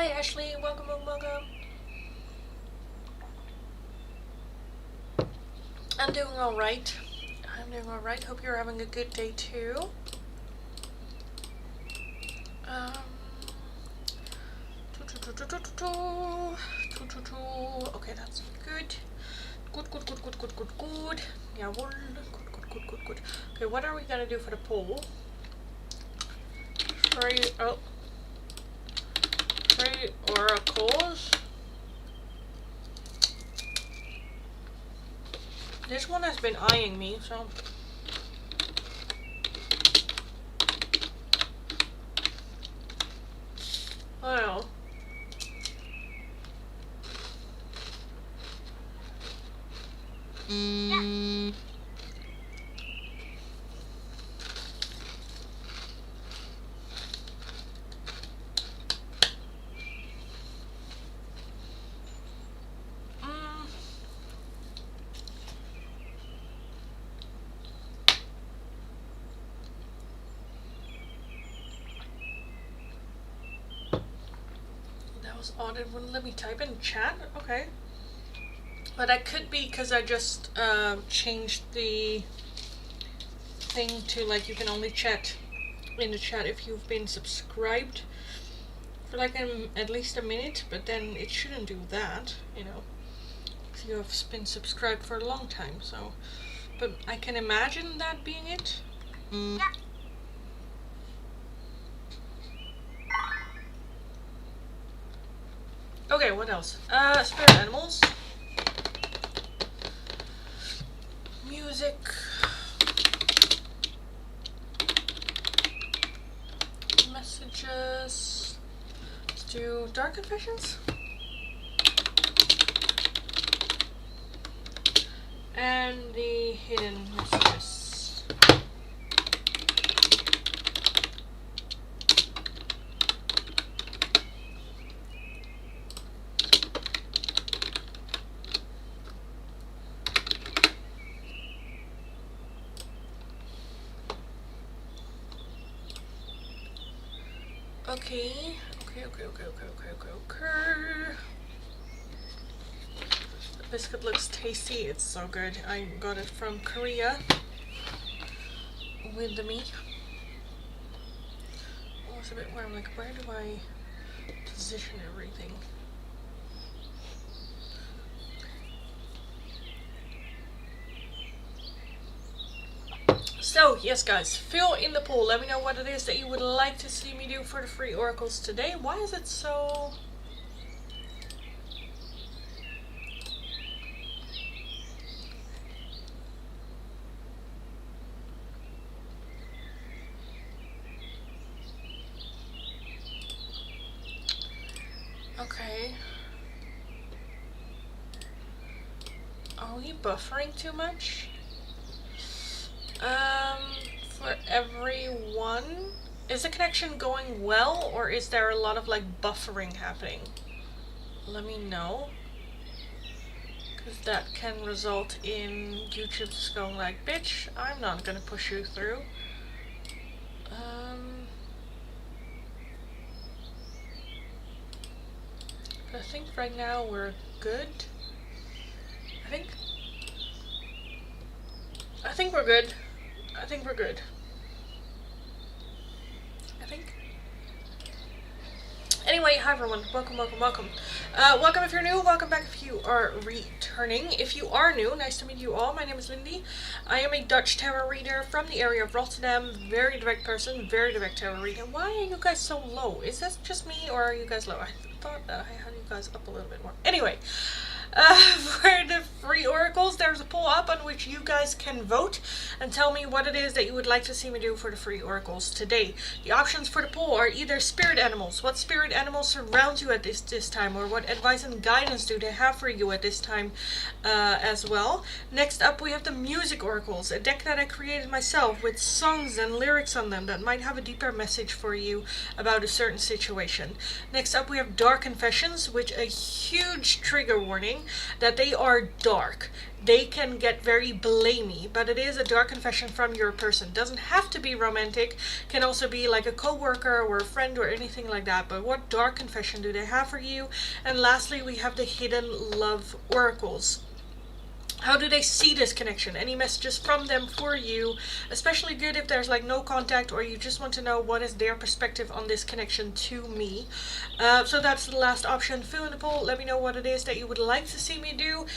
Hi Ashley, welcome, welcome. I'm doing alright. Hope you're having a good day too. Okay, that's good. Good. Yeah, good. Okay, what are we gonna do for the poll? Three oracles. This one has been eyeing me, so. Well. Yeah. That was odd. It wouldn't let me type in chat. Okay. But that could be because I just changed the thing to like you can only chat in the chat if you've been subscribed for like at least a minute, but then it shouldn't do that, you know, if you have been subscribed for a long time. So, but I can imagine that being it. Yeah. Okay, what else? Spirit animals. Music. Messages. Let's do dark confessions. And the hidden messages. Okay. The biscuit looks tasty. It's so good. I got it from Korea with the meat. I was a bit where I'm like, where do I position everything? So, yes guys, fill in the poll. Let me know what it is that you would like to see me do for the free oracles today. Why is it so... Okay. Are we buffering too much? For everyone, is the connection going well, or is there a lot of like buffering happening? Let me know, because that can result in YouTube just going like, bitch, I'm not gonna push you through. I think right now we're good. I think we're good. I think. Anyway, hi everyone. Welcome. Welcome if you're new. Welcome back if you are returning. If you are new, nice to meet you all. My name is Lindy. I am a Dutch tarot reader from the area of Rotterdam. Very direct person, very direct tarot reader. Why are you guys so low? Is that just me, or are you guys low? I thought that I had you guys up a little bit more. Anyway. For the free oracles, there's a poll up on which you guys can vote and tell me what it is that you would like to see me do for the free oracles today. The options for the poll are either spirit animals. What spirit animals surround you at this time, or what advice and guidance do they have for you at this time as well. Next up, we have the music oracles, a deck that I created myself with songs and lyrics on them that might have a deeper message for you about a certain situation. Next up, we have dark confessions, which a huge trigger warning. reading, that they are dark. They can get very blamey, but it is a dark confession from your person. Doesn't have to be romantic, can also be like a co-worker or a friend or anything like that. But what dark confession do they have for you? And lastly, we have the hidden love oracles. How do they see this connection? Any messages from them for you? Especially good if there's like no contact, or you just want to know what is their perspective on this connection to me. So that's the last option. Fill in the poll. Let me know what it is that you would like to see me do.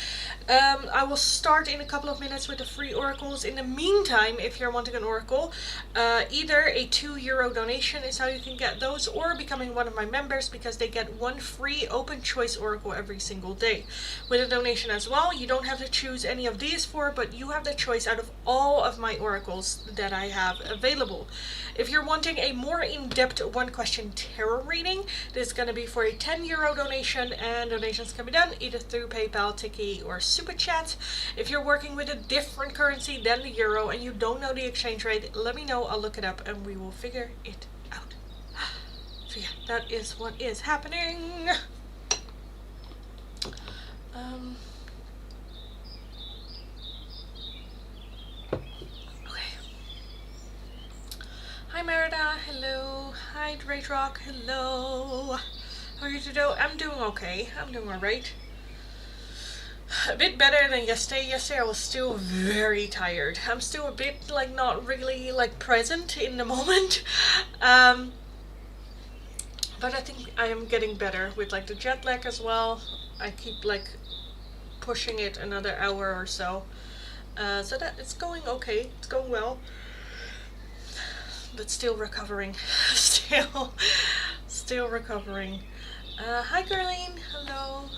I will start in a couple of minutes with the free oracles. In the meantime, if you're wanting an oracle, either a €2 donation is how you can get those, or becoming one of my members, because they get one free open choice oracle every single day. With a donation as well, you don't have to choose any of these four, but you have the choice out of all of my oracles that I have available. If you're wanting a more in-depth one question tarot reading, this is going to be for a €10 donation, and donations can be done either through PayPal, Tiki, or Super Chat. If you're working with a different currency than the euro and you don't know the exchange rate, let me know. I'll look it up and we will figure it out. So yeah, that is what is happening. Hi Merida, hello. Hi Drayrock, hello. How are you today? I'm doing okay. I'm doing alright. A bit better than yesterday. Yesterday I was still very tired. I'm still a bit like not really like present in the moment. But I think I am getting better with like the jet lag as well. I keep like pushing it another hour or so. So that it's going okay. It's going well. But still recovering. still recovering. Hi Gerline, hello.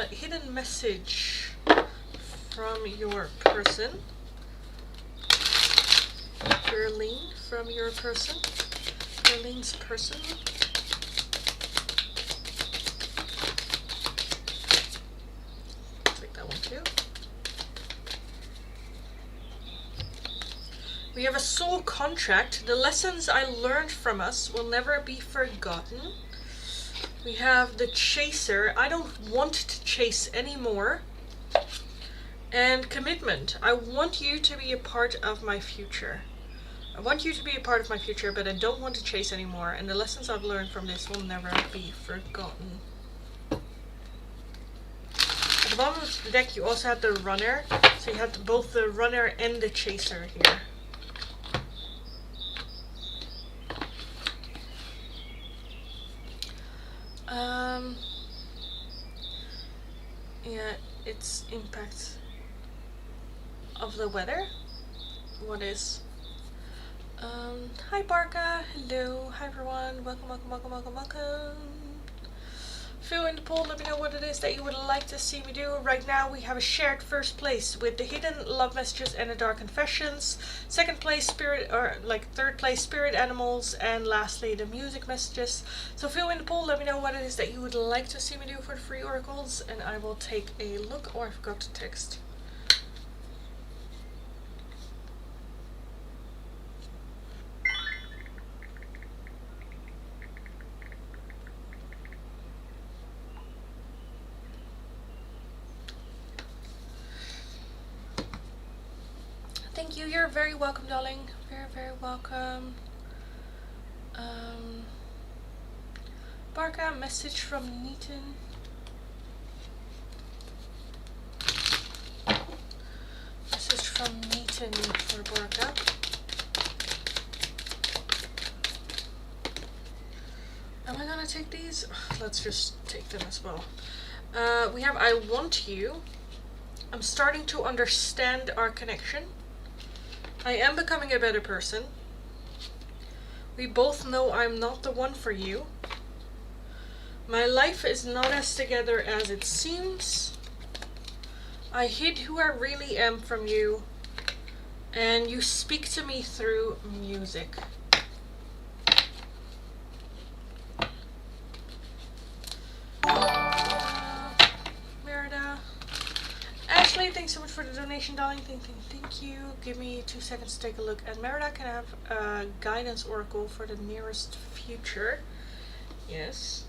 Hidden message from your person. Gerline from your person. Gerline's person. Take that one too. We have a soul contract. The lessons I learned from us will never be forgotten. We have the chaser. I don't want to chase anymore. And commitment. I want you to be a part of my future. I want you to be a part of my future, but I don't want to chase anymore. And the lessons I've learned from this will never be forgotten. At the bottom of the deck you also had the runner. So you had both the runner and the chaser here. Yeah, it's impact of the weather. What is? Hi Barca, hello, hi everyone, welcome. Fill in the poll, let me know what it is that you would like to see me do. Right now we have a shared first place with the hidden love messages and the dark confessions. Second place spirit, or like third place spirit animals, and lastly the music messages. So fill in the poll, let me know what it is that you would like to see me do for the free oracles, and I will take a look. Oh, I forgot to text. Thank you, you're very welcome, darling. Very welcome. Barca, message from Neaton. Message from Neaton for Barca. Am I gonna take these? Let's just take them as well. We have I want you. I'm starting to understand our connection. I am becoming a better person. We both know I'm not the one for you. My life is not as together as it seems. I hid who I really am from you, and you speak to me through music. Merida. Ashley, thanks so much for the donation, darling. Thank you. Give me 2 seconds to take a look at Merida. Can I have a guidance oracle for the nearest future? Yes.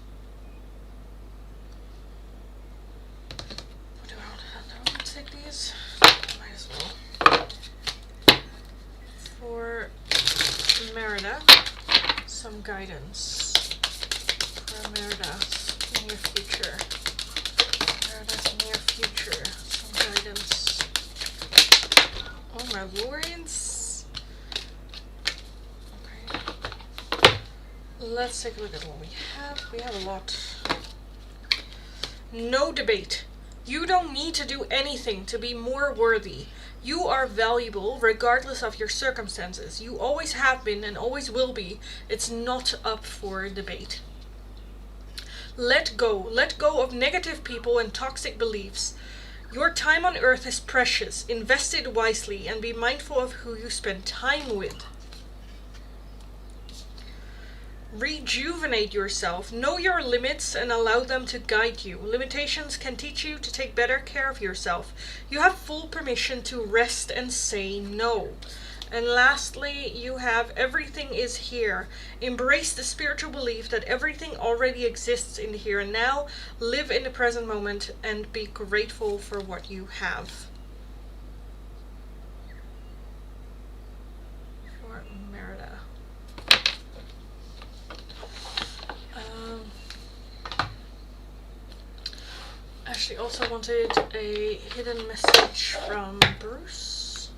please? Might as well. For Merida, some guidance. For Merida's near future. Merida's near future. Some guidance. Oh my lords. Okay. Let's take a look at what we have. We have a lot. No debate. You don't need to do anything to be more worthy. You are valuable regardless of your circumstances. You always have been and always will be. It's not up for debate. Let go. Let go of negative people and toxic beliefs. Your time on earth is precious. Invest it wisely and be mindful of who you spend time with. Rejuvenate yourself. Know your limits and allow them to guide you. Limitations can teach you to take better care of yourself. You have full permission to rest and say no. And lastly, you have everything is here. Embrace the spiritual belief that everything already exists in the here and now. Live in the present moment and be grateful for what you have. For Merida. Ashley also wanted a hidden message from Bruce.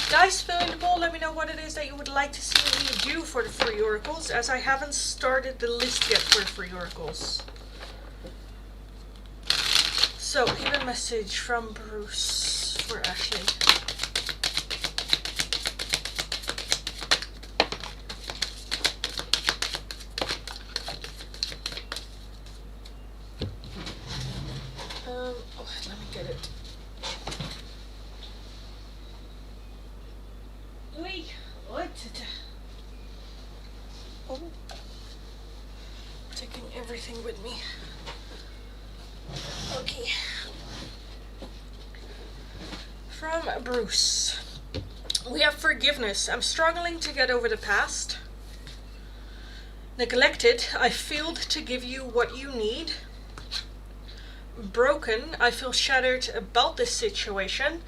Guys, fill in the poll. Let me know what it is that you would like to see me do for the free oracles, as I haven't started the list yet for the free oracles. So, hidden message from Bruce for Ashley. Let me get it. Wait, what? Oh, taking everything with me. Okay. From Bruce. We have forgiveness. I'm struggling to get over the past. Neglected. I failed to give you what you need. Broken. I feel shattered about this situation.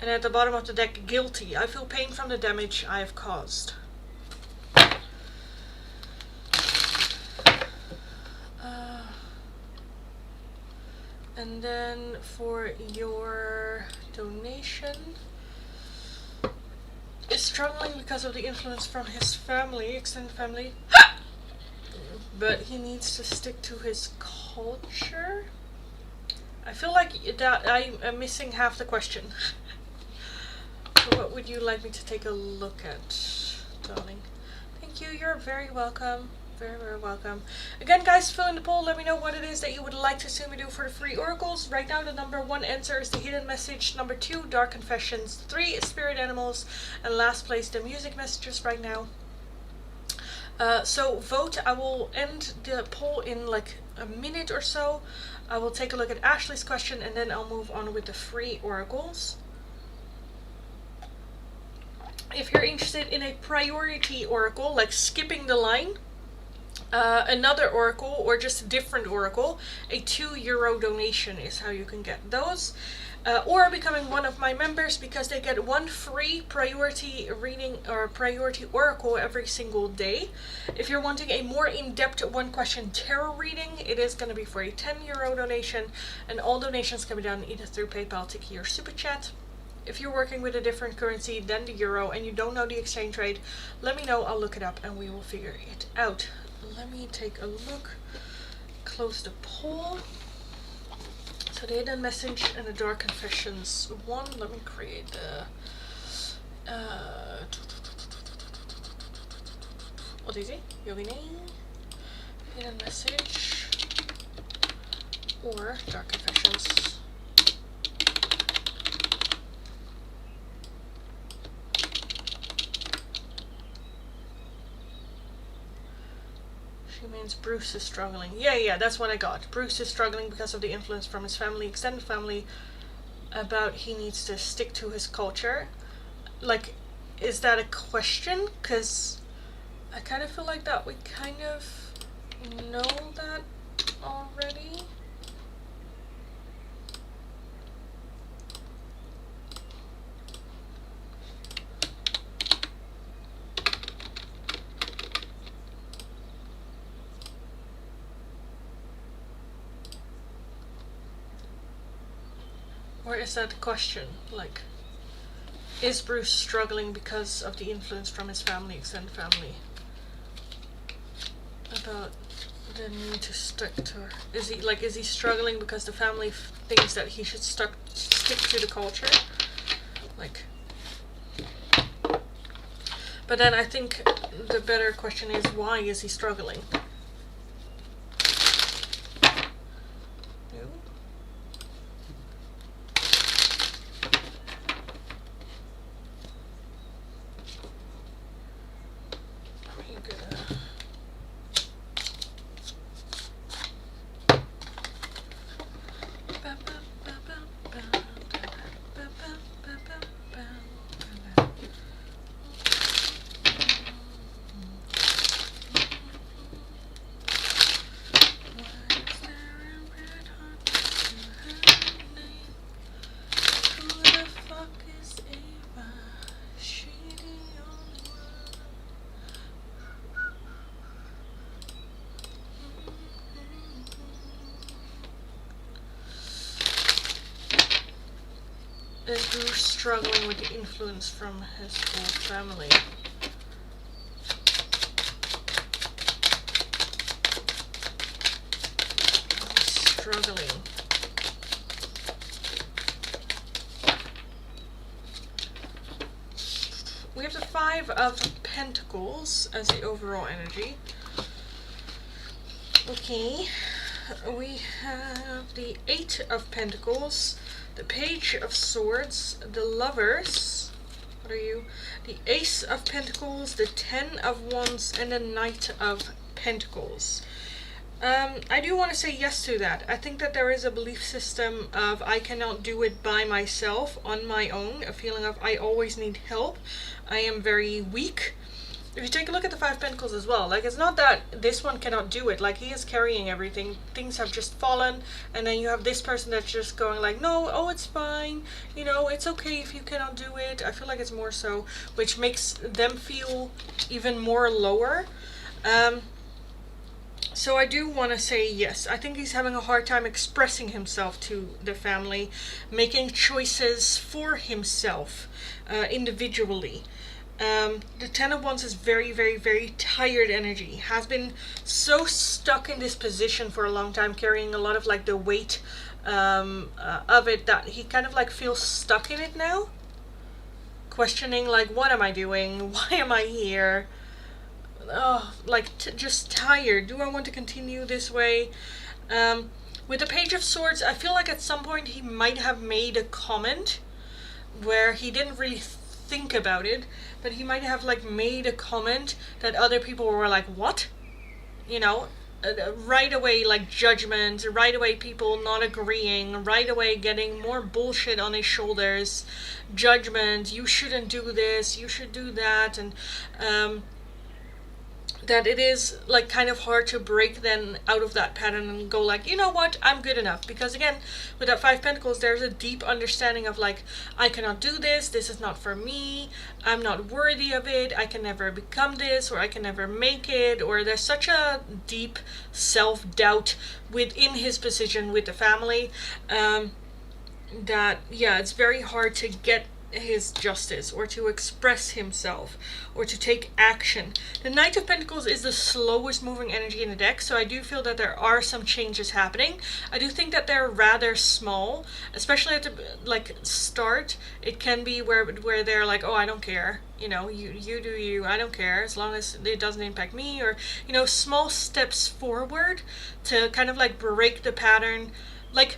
And at the bottom of the deck, guilty. I feel pain from the damage I have caused. And then for your donation, is struggling because of the influence from his family, extended family. But he needs to stick to his culture. I feel like that I'm missing half the question. So what would you like me to take a look at, darling? Thank you, you're very welcome. Very, very welcome. Again, guys, fill in the poll. Let me know what it is that you would like to see me do for the free oracles. Right now, the number 1 answer is the hidden message. Number 2, dark confessions. 3 is spirit animals. And last place, the music messages right now. So vote. I will end the poll in like a minute or so. I will take a look at Ashley's question and then I'll move on with the free oracles. If you're interested in a priority oracle, like skipping the line, another oracle, or just a different oracle, a €2 donation is how you can get those. Or becoming one of my members, because they get 1 free priority reading or priority oracle every single day. If you're wanting a more in-depth 1-question tarot reading, it is going to be for a €10 donation, and all donations can be done either through PayPal, Tiki, or Super Chat. If you're working with a different currency than the euro and you don't know the exchange rate, let me know, I'll look it up and we will figure it out. Let me take a look, close the poll. So the hidden message and the dark confessions 1. Let me create the what is it? Yogini, hidden message or dark confessions. She means Bruce is struggling. Yeah, that's what I got. Bruce is struggling because of the influence from his family, extended family, about he needs to stick to his culture. Like, is that a question? Because I kind of feel like that we kind of know that already. Or is that the question? Like, is Bruce struggling because of the influence from his family, extended family? About the need to stick to her. Is he struggling because the family thinks that he should stick to the culture? Like, but then I think the better question is, why is he struggling? Is Bruce struggling with the influence from his whole family? He's struggling. We have the Five of Pentacles as the overall energy. Okay, we have the Eight of Pentacles, the Page of Swords, the Lovers, what are you? The Ace of Pentacles, the Ten of Wands, and the Knight of Pentacles. I do want to say yes to that. I think that there is a belief system of I cannot do it by myself, on my own, a feeling of I always need help. I am very weak. If you take a look at the Five Pentacles as well, like, it's not that this one cannot do it, like, he is carrying everything, things have just fallen, and then you have this person that's just going like, no, oh, it's fine, you know, it's okay if you cannot do it. I feel like it's more so, which makes them feel even more lower. So I do want to say yes, I think he's having a hard time expressing himself to the family, making choices for himself, individually. The Ten of Wands is very, very, very tired energy. Has been so stuck in this position for a long time, carrying a lot of like the weight of it, that he kind of like feels stuck in it now. Questioning like, what am I doing? Why am I here? Oh, like just tired. Do I want to continue this way? With the Page of Swords, I feel like at some point he might have made a comment where he didn't really think about it, but he might have like made a comment that other people were like, what? You know, right away, like judgment, right away people not agreeing, right away getting more bullshit on his shoulders, judgment, you shouldn't do this, you should do that, and that it is like kind of hard to break then out of that pattern and go like, you know what, I'm good enough. Because again, with that Five Pentacles, there's a deep understanding of like, I cannot do this, this is not for me, I'm not worthy of it, I can never become this, or I can never make it, or there's such a deep self-doubt within his position with the family, that yeah, it's very hard to get his justice, or to express himself, or to take action. The Knight of Pentacles is the slowest moving energy in the deck, so I do feel that there are some changes happening. I do think that they're rather small, especially at the like start. It can be where they're like, oh, I don't care, you know, you do you, I don't care, as long as it doesn't impact me, or, you know, small steps forward to kind of like break the pattern. Like,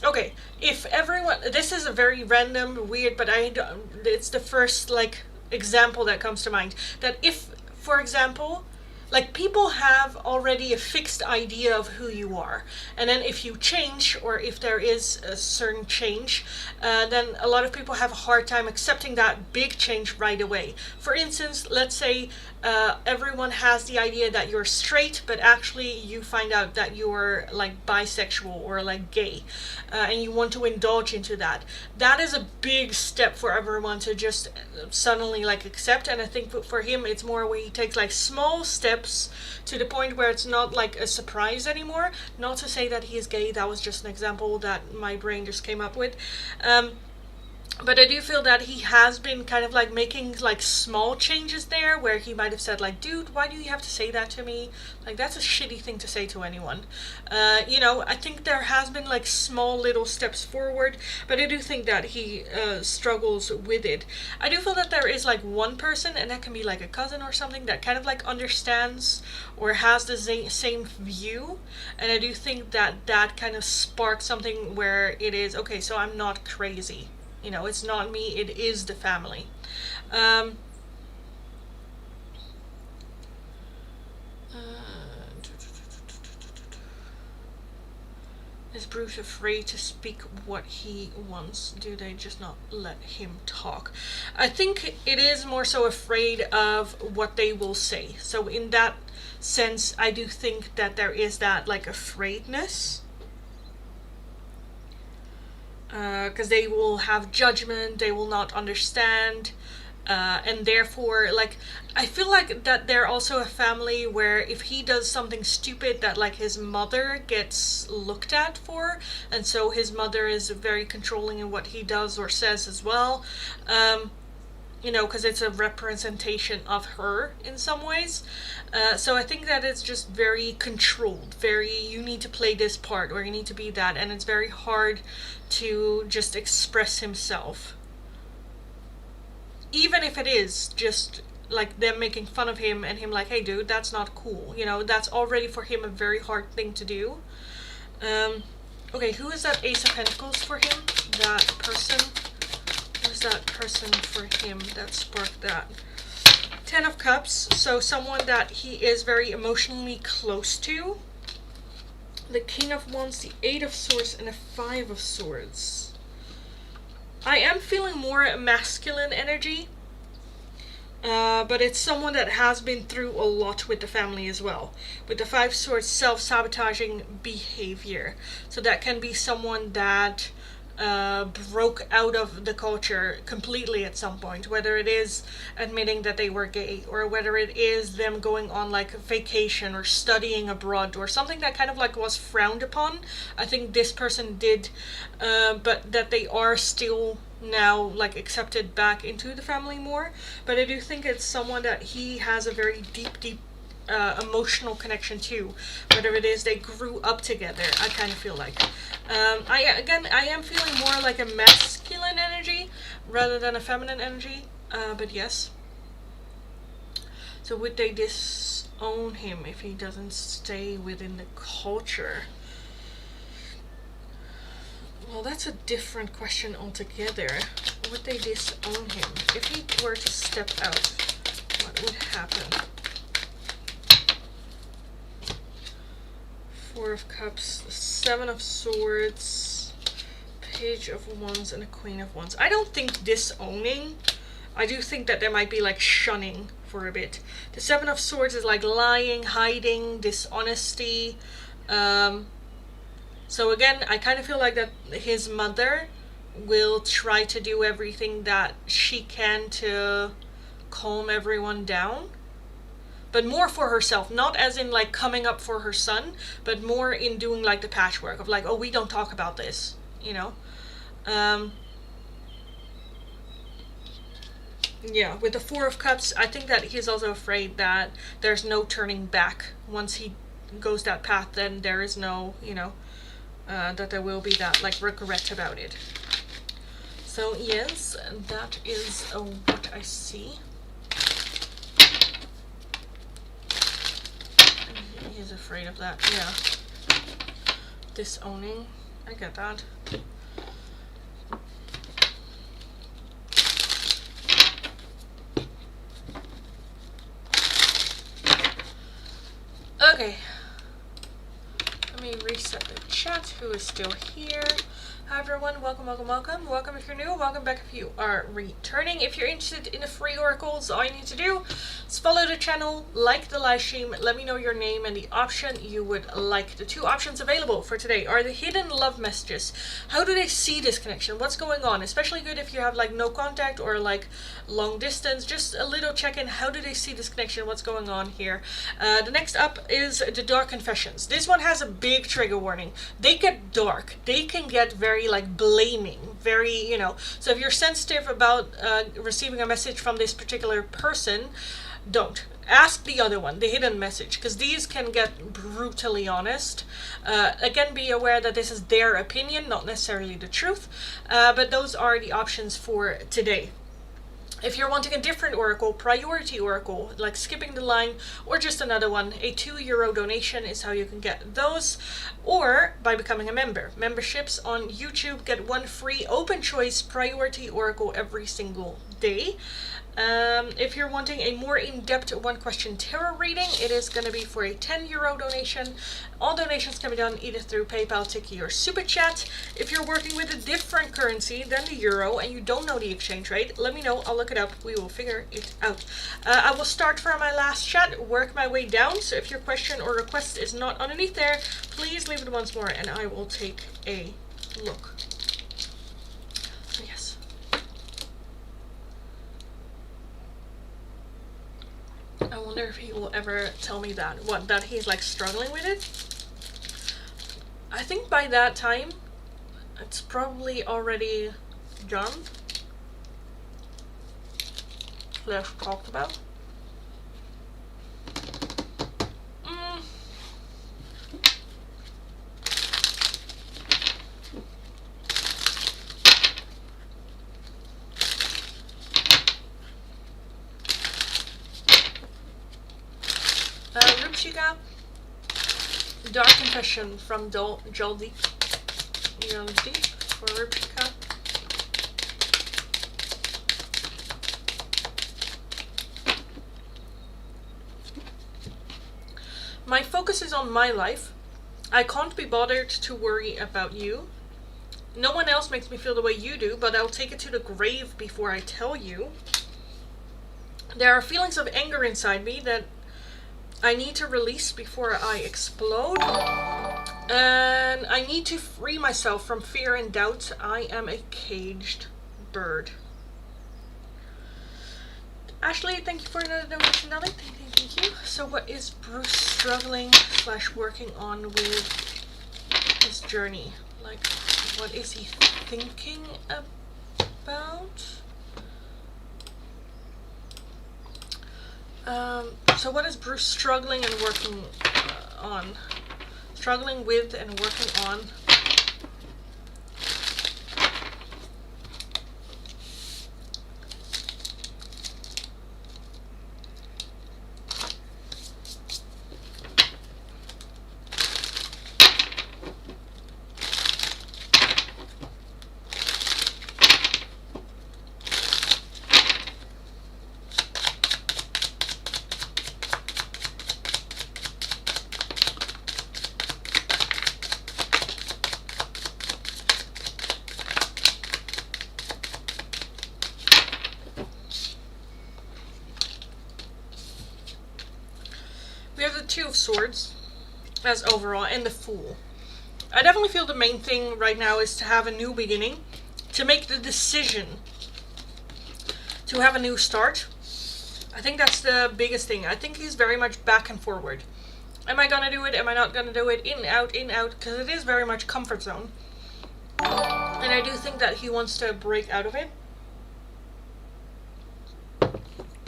okay, if everyone, this is a very random, weird, but it's the first like example that comes to mind, that if, for example, like people have already a fixed idea of who you are, and then if you change, or if there is a certain change, then a lot of people have a hard time accepting that big change right away. For instance, let's say everyone has the idea that you're straight, but actually you find out that you're like bisexual or like gay, and you want to indulge into that. That is a big step for everyone to just suddenly like accept. And I think for him it's more where he takes like small steps to the point where it's not like a surprise anymore. Not to say that he is gay, that was just an example that my brain just came up with. But I do feel that he has been kind of like making like small changes there, where he might have said like, dude, why do you have to say that to me? Like, that's a shitty thing to say to anyone. You know, I think there has been like small little steps forward, but I do think that he struggles with it. I do feel that there is like one person, and that can be like a cousin or something, that kind of like understands or has the same view. And I do think that that kind of sparks something where it is, okay, so I'm not crazy. You know, it's not me, it is the family. Is Bruce afraid to speak what he wants? Do they just not let him talk? I think it is more so afraid of what they will say. So in that sense, I do think that there is that like afraidness. Because they will have judgment, they will not understand, and therefore, like, I feel like that they're also a family where if he does something stupid, that like his mother gets looked at for, and so his mother is very controlling in what he does or says as well. You know, because it's a representation of her in some ways. So I think that it's just very controlled, very, you need to play this part or you need to be that, and it's very hard to just express himself. Even if it is just like them making fun of him and him like, hey dude, that's not cool. You know, that's already for him a very hard thing to do. Okay, who is that Ace of Pentacles for him? That person? Who's that person for him that sparked that? Ten of Cups, so someone that he is very emotionally close to. The King of Wands, the Eight of Swords, and a Five of Swords. I am feeling more masculine energy, but it's someone that has been through a lot with the family as well. With the Five of Swords, self-sabotaging behavior. So that can be someone that broke out of the culture completely at some point, whether it is admitting that they were gay, or whether it is them going on like a vacation or studying abroad or something that kind of like was frowned upon. I think this person did, but that they are still now like accepted back into the family more. But I do think it's someone that he has a very deep emotional connection to, whether it is they grew up together. I kind of feel like I am feeling more like a masculine energy rather than a feminine energy, but yes. So would they disown him if he doesn't stay within the culture? Well, that's a different question altogether. Would they disown him? If he were to step out, what would happen? Four of Cups, Seven of Swords, Page of Wands, and a Queen of Wands. I don't think disowning. I do think that there might be like shunning for a bit. The Seven of Swords is like lying, hiding, dishonesty. So again, I kind of feel like that his mother will try to do everything that she can to calm everyone down. But more for herself, not as in like coming up for her son, but more in doing like the patchwork of like, oh, we don't talk about this, you know? Yeah, with the Four of Cups, I think that he's also afraid that there's no turning back. Once he goes that path, then there is no, you know, that there will be that like regret about it. So yes, that is what I see. He's afraid of that, yeah. Disowning, I get that. Okay. me reset the chat. Who is still here? Hi everyone, welcome, welcome, welcome. Welcome if you're new, welcome back if you are returning. If you're interested in the free oracles, all you need to do is follow the channel, like the live stream, let me know your name and the option you would like. The two options available for today are the hidden love messages. How do they see this connection? What's going on? Especially good if you have like no contact or like long distance. Just a little check-in. How do they see this connection? What's going on here? The next up is the dark confessions. This one has a big trigger warning. They get dark. They can get very like blaming, very, you know, so if you're sensitive about receiving a message from this particular person, don't. Ask the other one, the hidden message, because these can get brutally honest. Again, be aware that this is their opinion, not necessarily the truth, but those are the options for today. If you're wanting a different oracle, priority oracle, like skipping the line, or just another one, a €2 donation is how you can get those, or by becoming a member. Memberships on YouTube get one free open choice priority oracle every single day. If you're wanting a more in-depth one-question tarot reading, it is going to be for a €10 donation. All donations can be done either through PayPal, Tiki, or Super Chat. If you're working with a different currency than the euro and you don't know the exchange rate, let me know. I'll look it up. We will figure it out. I will start from my last chat, work my way down. So if your question or request is not underneath there, please leave it once more and I will take a look. Yes. I wonder if he will ever tell me that. What, that he's like struggling with it? I think by that time, it's probably already done. Less talked about. Rupshika, Dark Confession from Jaldeep for Rupshika. My focus is on my life. I can't be bothered to worry about you. No one else makes me feel the way you do, but I'll take it to the grave before I tell you. There are feelings of anger inside me that I need to release before I explode. And I need to free myself from fear and doubt. I am a caged bird. Ashley, thank you for another donation, darling. Thank you. So what is Bruce struggling / working on with his journey? Like, what is he thinking about? So what is Bruce struggling and working on? Struggling with and working on. Two of Swords as overall, and the Fool. I definitely feel the main thing right now is to have a new beginning, to make the decision to have a new start. I think that's the biggest thing. I think he's very much back and forward. Am I gonna do it? Am I not gonna do it? In, out, because it is very much comfort zone. And I do think that he wants to break out of it.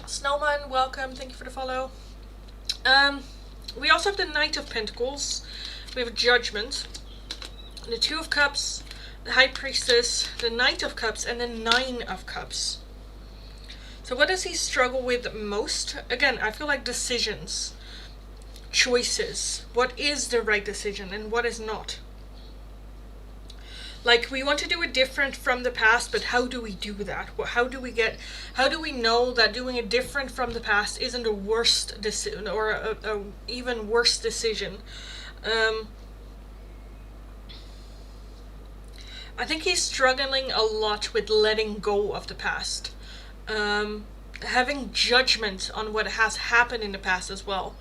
Snowman, welcome. Thank you for the follow. We also have the Knight of Pentacles, we have Judgment, the Two of Cups, the High Priestess, the Knight of Cups, and the Nine of Cups. So what does he struggle with most? Again, I feel like decisions, choices. What is the right decision and what is not? Like, we want to do it different from the past, but how do we do that? How do we know that doing it different from the past isn't a worst decision or a even worse decision? I think he's struggling a lot with letting go of the past. Having judgment on what has happened in the past as well.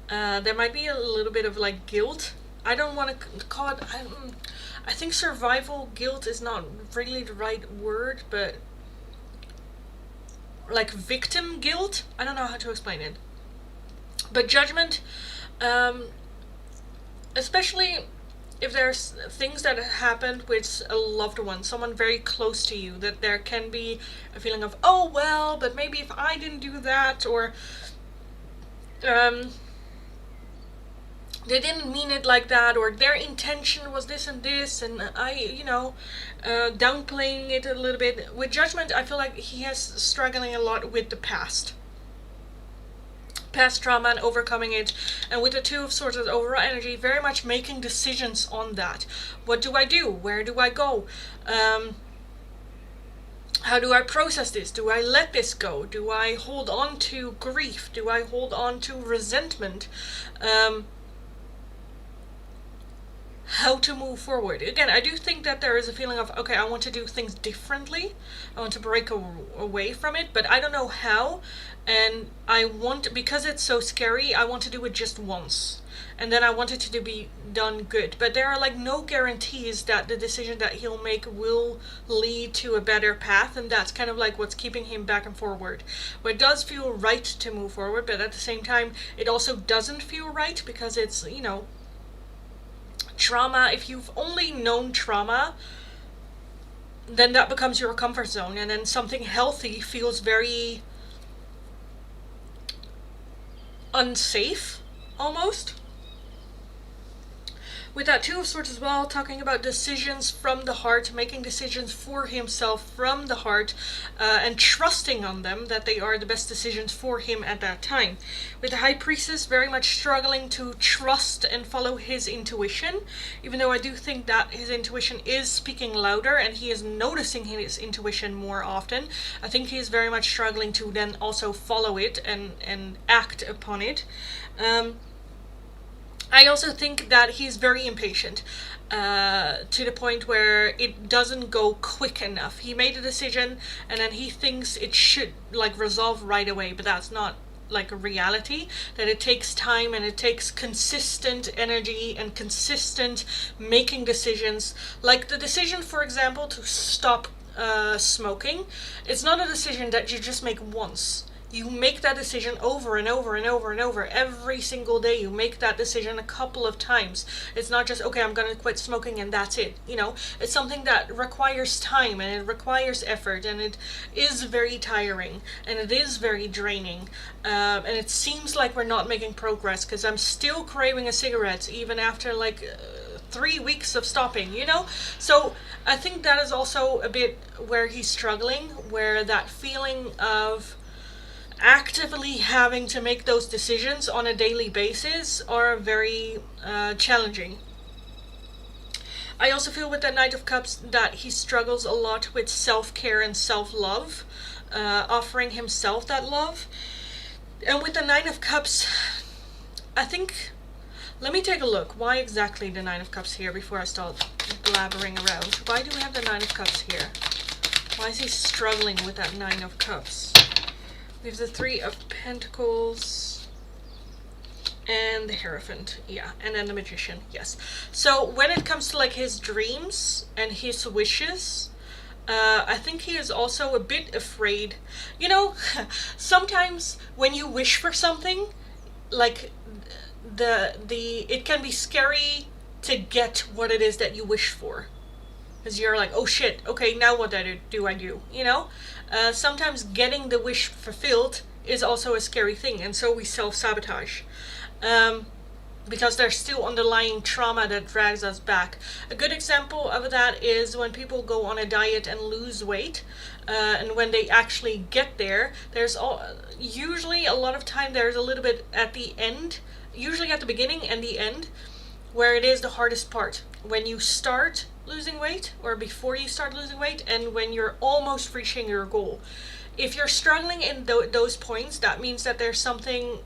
There might be a little bit of like guilt. I don't want to call it. I think survival guilt is not really the right word, but like victim guilt. I don't know how to explain it. But judgment, especially if there's things that happened with a loved one, someone very close to you, that there can be a feeling of, oh well, but maybe if I didn't do that, or they didn't mean it like that, or their intention was this and this, and downplaying it a little bit. With judgment, I feel like he is struggling a lot with the past trauma and overcoming it. And with the Two of Swords as overall energy, very much making decisions on that. What do I do? Where do I go? How do I process this? Do I let this go? Do I hold on to grief? Do I hold on to resentment? How to move forward. Again, I do think that there is a feeling of, okay, I want to do things differently. I want to break away from it, but I don't know how. And because it's so scary, I want to do it just once. And then I want it to be done good. But there are like no guarantees that the decision that he'll make will lead to a better path. And that's kind of like what's keeping him back and forward. Where it does feel right to move forward, but at the same time, it also doesn't feel right because it's, trauma. If you've only known trauma, then that becomes your comfort zone, and then something healthy feels very unsafe almost. With that Two of Swords as well, talking about decisions from the heart, making decisions for himself from the heart, and trusting on them, that they are the best decisions for him at that time. With the High Priestess, very much struggling to trust and follow his intuition, even though I do think that his intuition is speaking louder and he is noticing his intuition more often. I think he is very much struggling to then also follow it and act upon it. I also think that he's very impatient, to the point where it doesn't go quick enough. He made a decision and then he thinks it should like resolve right away, but that's not like a reality. That it takes time and it takes consistent energy and consistent making decisions. Like the decision, for example, to stop smoking. It's not a decision that you just make once. You make that decision over and over and over and over. Every single day you make that decision a couple of times. It's not just, okay, I'm going to quit smoking and that's it. It's something that requires time and it requires effort, and it is very tiring and it is very draining. And it seems like we're not making progress because I'm still craving a cigarette even after 3 weeks of stopping, So I think that is also a bit where he's struggling, where that feeling of actively having to make those decisions on a daily basis are very challenging. I also feel with the Knight of Cups that he struggles a lot with self-care and self-love, offering himself that love. And with the Nine of Cups, I think, let me take a look. Why exactly the Nine of Cups here before I start blabbering around? Why do we have the Nine of Cups here? Why is he struggling with that Nine of Cups? We have the Three of Pentacles and the Hierophant, yeah, and then the Magician, yes. So when it comes to his dreams and his wishes, I think he is also a bit afraid. Sometimes when you wish for something, it can be scary to get what it is that you wish for. Because you're like, oh shit, okay, now what do I do? Sometimes getting the wish fulfilled is also a scary thing, and so we self-sabotage. Because there's still underlying trauma that drags us back. A good example of that is when people go on a diet and lose weight, and when they actually get there, usually a lot of time there's a little bit at the end, usually at the beginning and the end, where it is the hardest part. When you start losing weight, or before you start losing weight, and when you're almost reaching your goal. If you're struggling in those points, that means that there's something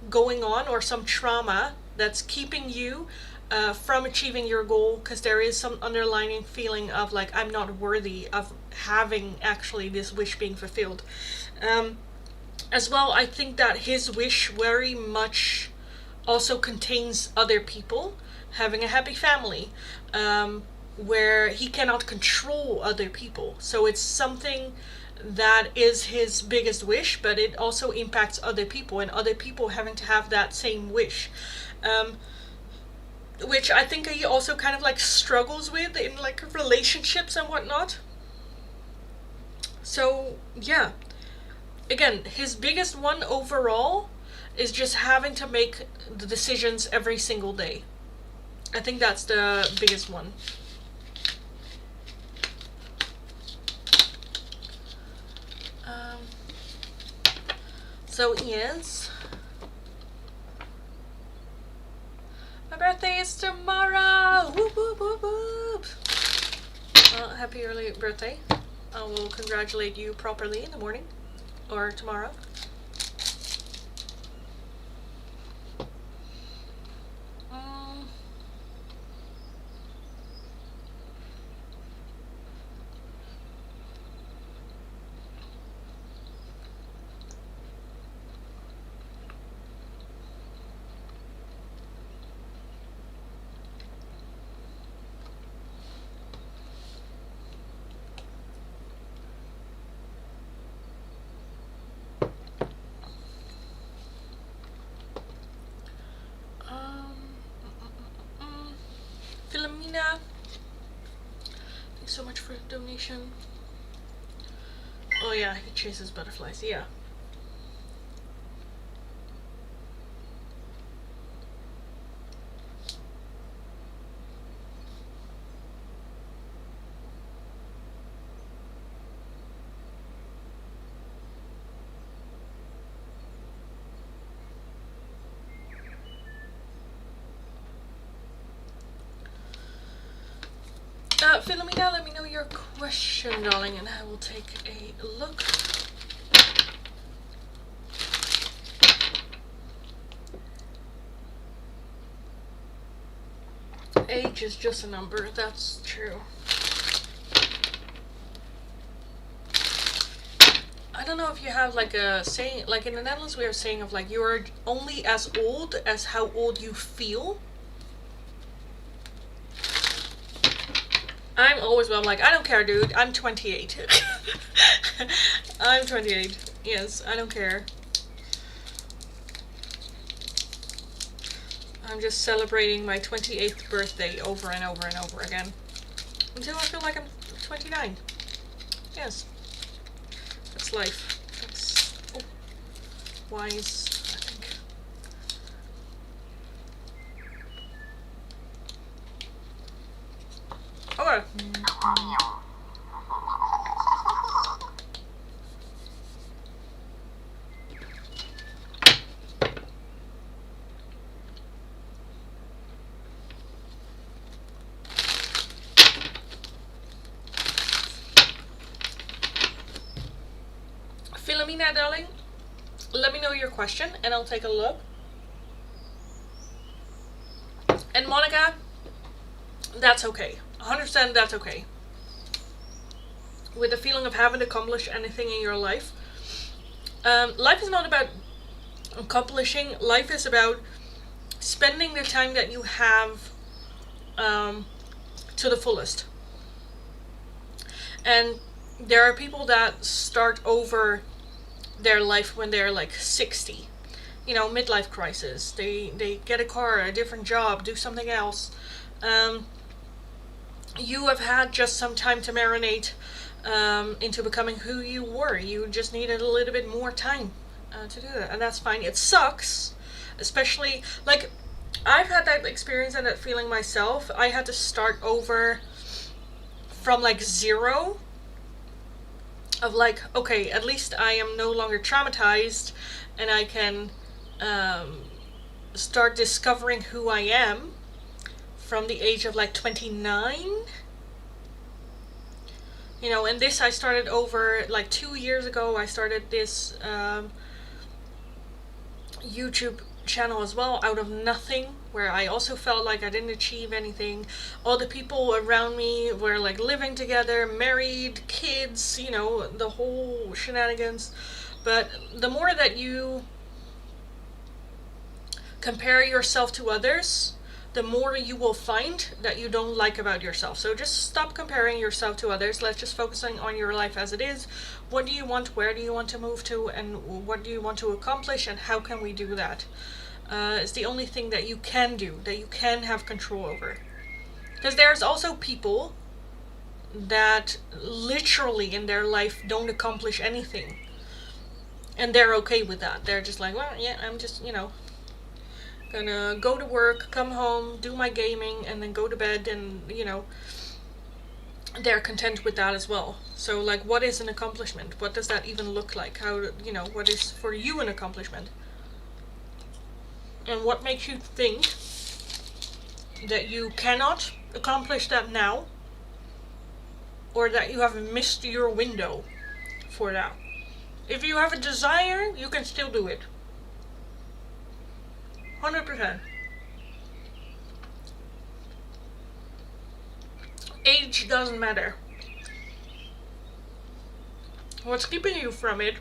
going on, or some trauma that's keeping you from achieving your goal, because there is some underlying feeling of like, I'm not worthy of having actually this wish being fulfilled. As well, I think that his wish very much also contains other people having a happy family, where he cannot control other people. So it's something that is his biggest wish, but it also impacts other people, and other people having to have that same wish. Which I think he also kind of like struggles with in like relationships and whatnot. So yeah, again, his biggest one overall is just having to make the decisions every single day. I think that's the biggest one. So yes, my birthday is tomorrow. Whoop whoop whoop whoop. Well, happy early birthday. I will congratulate you properly in the morning or tomorrow. Philomena, thanks so much for the donation. Oh yeah, he chases butterflies, yeah. Philomena, let me know your question, darling, and I will take a look. Age is just a number, that's true. I don't know if you have like a saying, like in the Netherlands we have a saying of like, you're only as old as how old you feel. I'm always, well, I'm like, I don't care, dude. I'm 28. I'm 28. Yes, I don't care. I'm just celebrating my 28th birthday over and over and over again. Until I feel like I'm 29. Yes. That's life. That's wise, I think. Okay. Philomena, darling, let me know your question and I'll take a look. And Monica, that's okay. 100% that's okay. With the feeling of having accomplished anything in your life. Life is not about accomplishing. Life is about spending the time that you have to the fullest. And there are people that start over their life when they're like 60. You know, midlife crisis. They get a car, a different job, do something else. You have had just some time to marinate into becoming who you were. You just needed a little bit more time to do that, and that's fine. It sucks, especially, like, I've had that experience and that feeling myself. I had to start over from like zero, of like, okay, at least I am no longer traumatized and I can start discovering who I am from the age of like 29. You know, and this I started over like 2 years ago. I started this YouTube channel as well, out of nothing, where I also felt like I didn't achieve anything. All the people around me were like living together, married, kids, you know, the whole shenanigans. But the more that you compare yourself to others, the more you will find that you don't like about yourself. So just stop comparing yourself to others. Let's just focus on your life as it is. What do you want? Where do you want to move to? And what do you want to accomplish? And how can we do that? It's the only thing that you can do, that you can have control over. Because there's also people that literally in their life don't accomplish anything. And they're okay with that. They're just like, well, yeah, I'm just, you know, gonna go to work, come home, do my gaming, and then go to bed, and, you know, they're content with that as well. So, like, what is an accomplishment? What does that even look like? How, you know, what is for you an accomplishment? And what makes you think that you cannot accomplish that now, or that you have missed your window for that? If you have a desire, you can still do it. 100%. Age doesn't matter. What's keeping you from it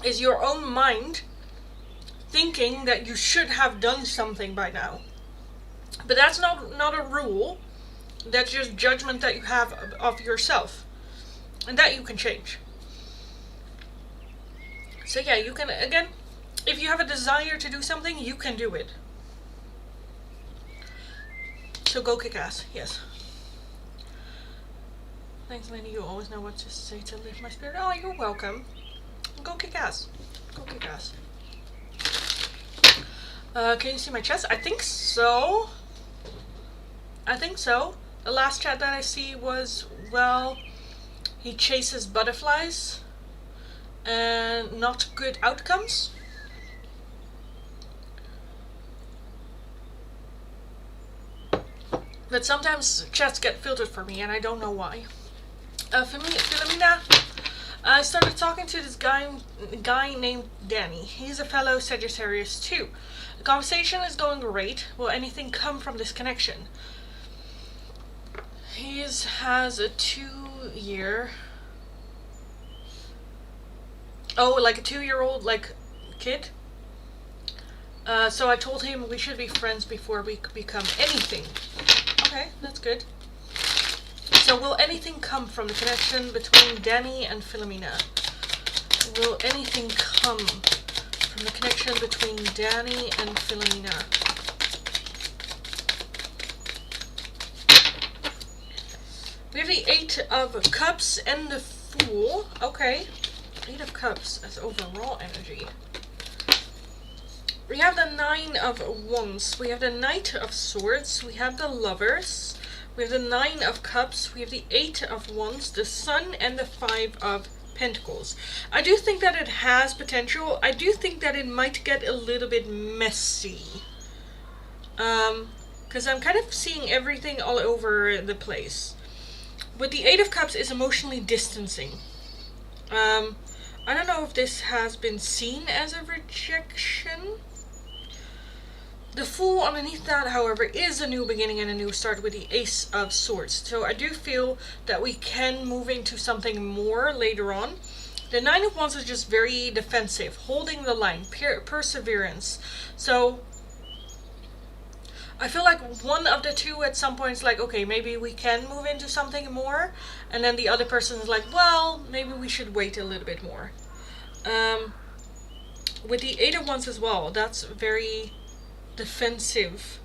is your own mind thinking that you should have done something by now. But that's not a rule. That's just judgment that you have of yourself. And that you can change. So yeah, you can, again, if you have a desire to do something, you can do it. So go kick ass, yes. Thanks, Lady. You always know what to say to lift my spirit. Oh, you're welcome. Go kick ass. Go kick ass. Can you see my chest? I think so. I think so. The last chat that I see was, well, he chases butterflies and not good outcomes. But sometimes chats get filtered for me and I don't know why. Philomena, I started talking to this guy named Danny. He's a fellow Sagittarius too. The conversation is going great. Will anything come from this connection? He has a 2-year... Oh, like a 2-year-old, like, kid? So I told him we should be friends before we become anything. Okay, that's good. So will anything come from the connection between Danny and Philomena? Will anything come from the connection between Danny and Philomena? We have the 8 of Cups and the Fool. Okay. 8 of Cups as overall energy. We have the 9 of Wands. We have the Knight of Swords. We have the Lovers. We have the 9 of Cups. We have the 8 of Wands, the Sun, and the 5 of Pentacles. I do think that it has potential. I do think that it might get a little bit messy. Because I'm kind of seeing everything all over the place. With the 8 of Cups is emotionally distancing. I don't know if this has been seen as a rejection. The Fool underneath that, however, is a new beginning and a new start with the Ace of Swords. So I do feel that we can move into something more later on. The 9 of Wands is just very defensive, holding the line, perseverance. So I feel like one of the two at some point is like, okay, maybe we can move into something more. And then the other person is like, well, maybe we should wait a little bit more. With the 8 of Wands as well, that's very defensive.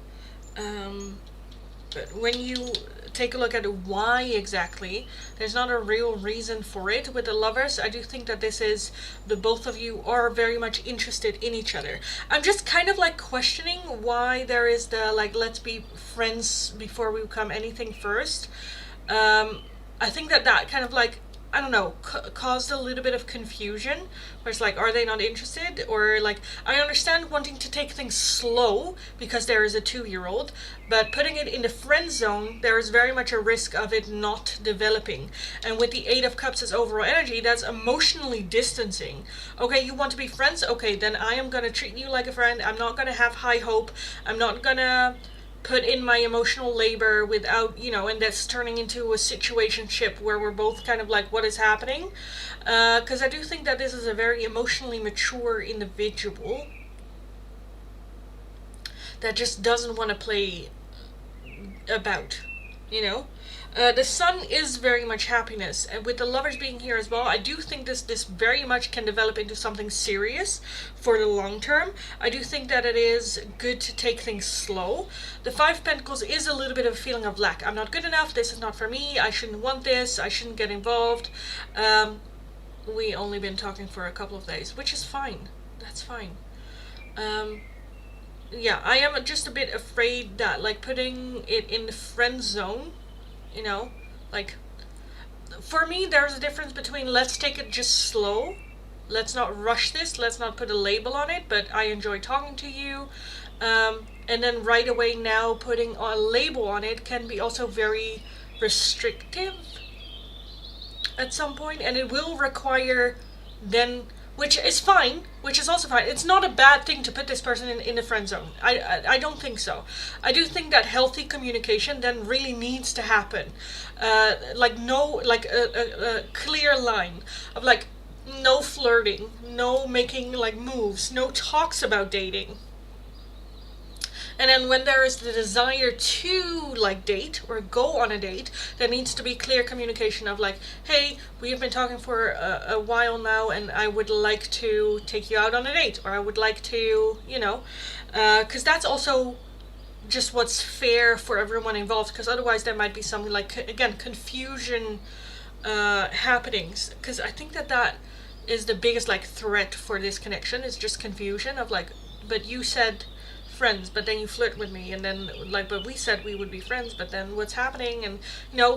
But when you take a look at why exactly, there's not a real reason for it. With the Lovers, I do think that this is the both of you are very much interested in each other. I'm just kind of like questioning why there is the like, let's be friends before we become anything first. I think that kind of like I don't know, caused a little bit of confusion, where it's like, are they not interested? Or like, I understand wanting to take things slow because there is a 2-year-old, but putting it in the friend zone, there is very much a risk of it not developing. And with the 8 of Cups as overall energy, that's emotionally distancing. Okay, you want to be friends? Okay, then I am going to treat you like a friend. I'm not going to have high hope. I'm not going to put in my emotional labor without, and that's turning into a situationship where we're both kind of like, what is happening? Because I do think that this is a very emotionally mature individual that just doesn't want to play about, the sun is very much happiness, and with the lovers being here as well, I do think this very much can develop into something serious for the long term. I do think that it is good to take things slow. The 5 of Pentacles is a little bit of a feeling of lack. I'm not good enough, this is not for me, I shouldn't want this, I shouldn't get involved. We only been talking for a couple of days, which is fine. That's fine. Yeah, I am just a bit afraid that, like, putting it in the friend zone, like, for me, there's a difference between let's take it just slow, let's not rush this, let's not put a label on it, but I enjoy talking to you, and then right away now putting a label on it can be also very restrictive at some point, and it will require then, which is fine, which is also fine. It's not a bad thing to put this person in the friend zone. I don't think so. I do think that healthy communication then really needs to happen. Like a clear line of like no flirting, no making like moves, no talks about dating. And then when there is the desire to like date or go on a date, there needs to be clear communication of like, hey, we have been talking for a while now and I would like to take you out on a date, or I would like to, because that's also just what's fair for everyone involved, because otherwise there might be some like, again, confusion happenings, because I think that is the biggest like threat for this connection, is just confusion of like, but you said friends, but then you flirt with me, and then like, but we said we would be friends, but then what's happening? And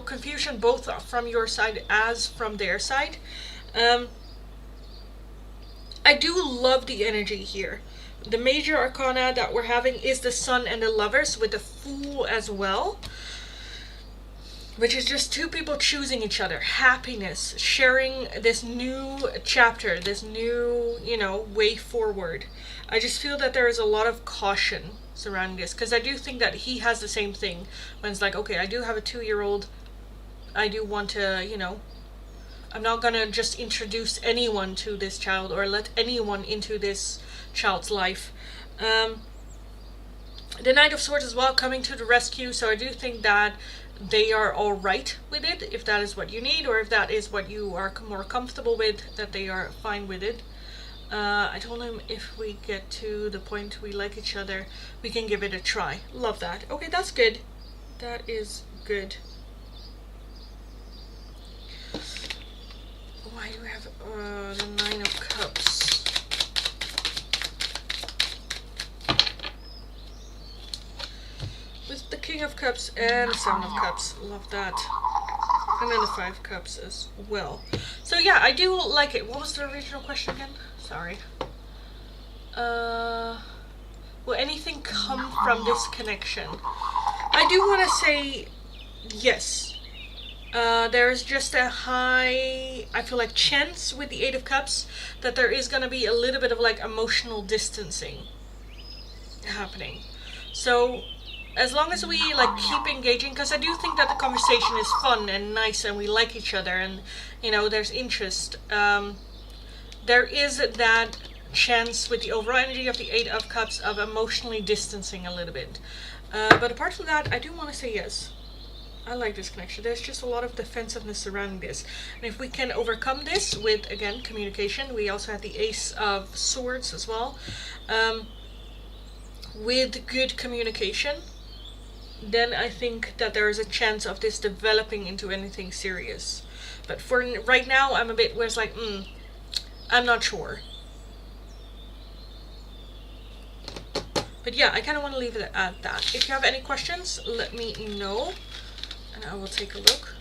confusion both from your side as from their side. I do love the energy here. The major arcana that we're having is the Sun and the Lovers, with the Fool as well, which is just 2 people choosing each other, happiness, sharing this new chapter, this new, way forward. I just feel that there is a lot of caution surrounding this, because I do think that he has the same thing, when it's like, okay, I do have a 2-year-old, I do want to, I'm not gonna just introduce anyone to this child or let anyone into this child's life. The Knight of Swords as well, coming to the rescue, so I do think that they are all right with it, if that is what you need, or if that is what you are more comfortable with, that they are fine with it. I told him if we get to the point we like each other, we can give it a try. Love that. Okay, that's good. That is good. Why do we have the 9 of Cups? With the King of Cups and the 7 of Cups. Love that. And then the 5 of Cups as well. So yeah, I do like it. What was the original question again? Sorry. Will anything come from this connection? I do want to say yes. There is just a high, I feel like, chance with the 8 of Cups that there is going to be a little bit of like emotional distancing happening. So as long as we like keep engaging, because I do think that the conversation is fun and nice and we like each other and there's interest, there is that chance with the overall energy of the 8 of Cups of emotionally distancing a little bit. But apart from that, I do want to say yes. I like this connection. There's just a lot of defensiveness surrounding this. And if we can overcome this with, again, communication, we also have the Ace of Swords as well. With good communication, then I think that there is a chance of this developing into anything serious. But for right now, I'm a bit where it's like, I'm not sure. But yeah, I kind of want to leave it at that. If you have any questions, let me know, and I will take a look.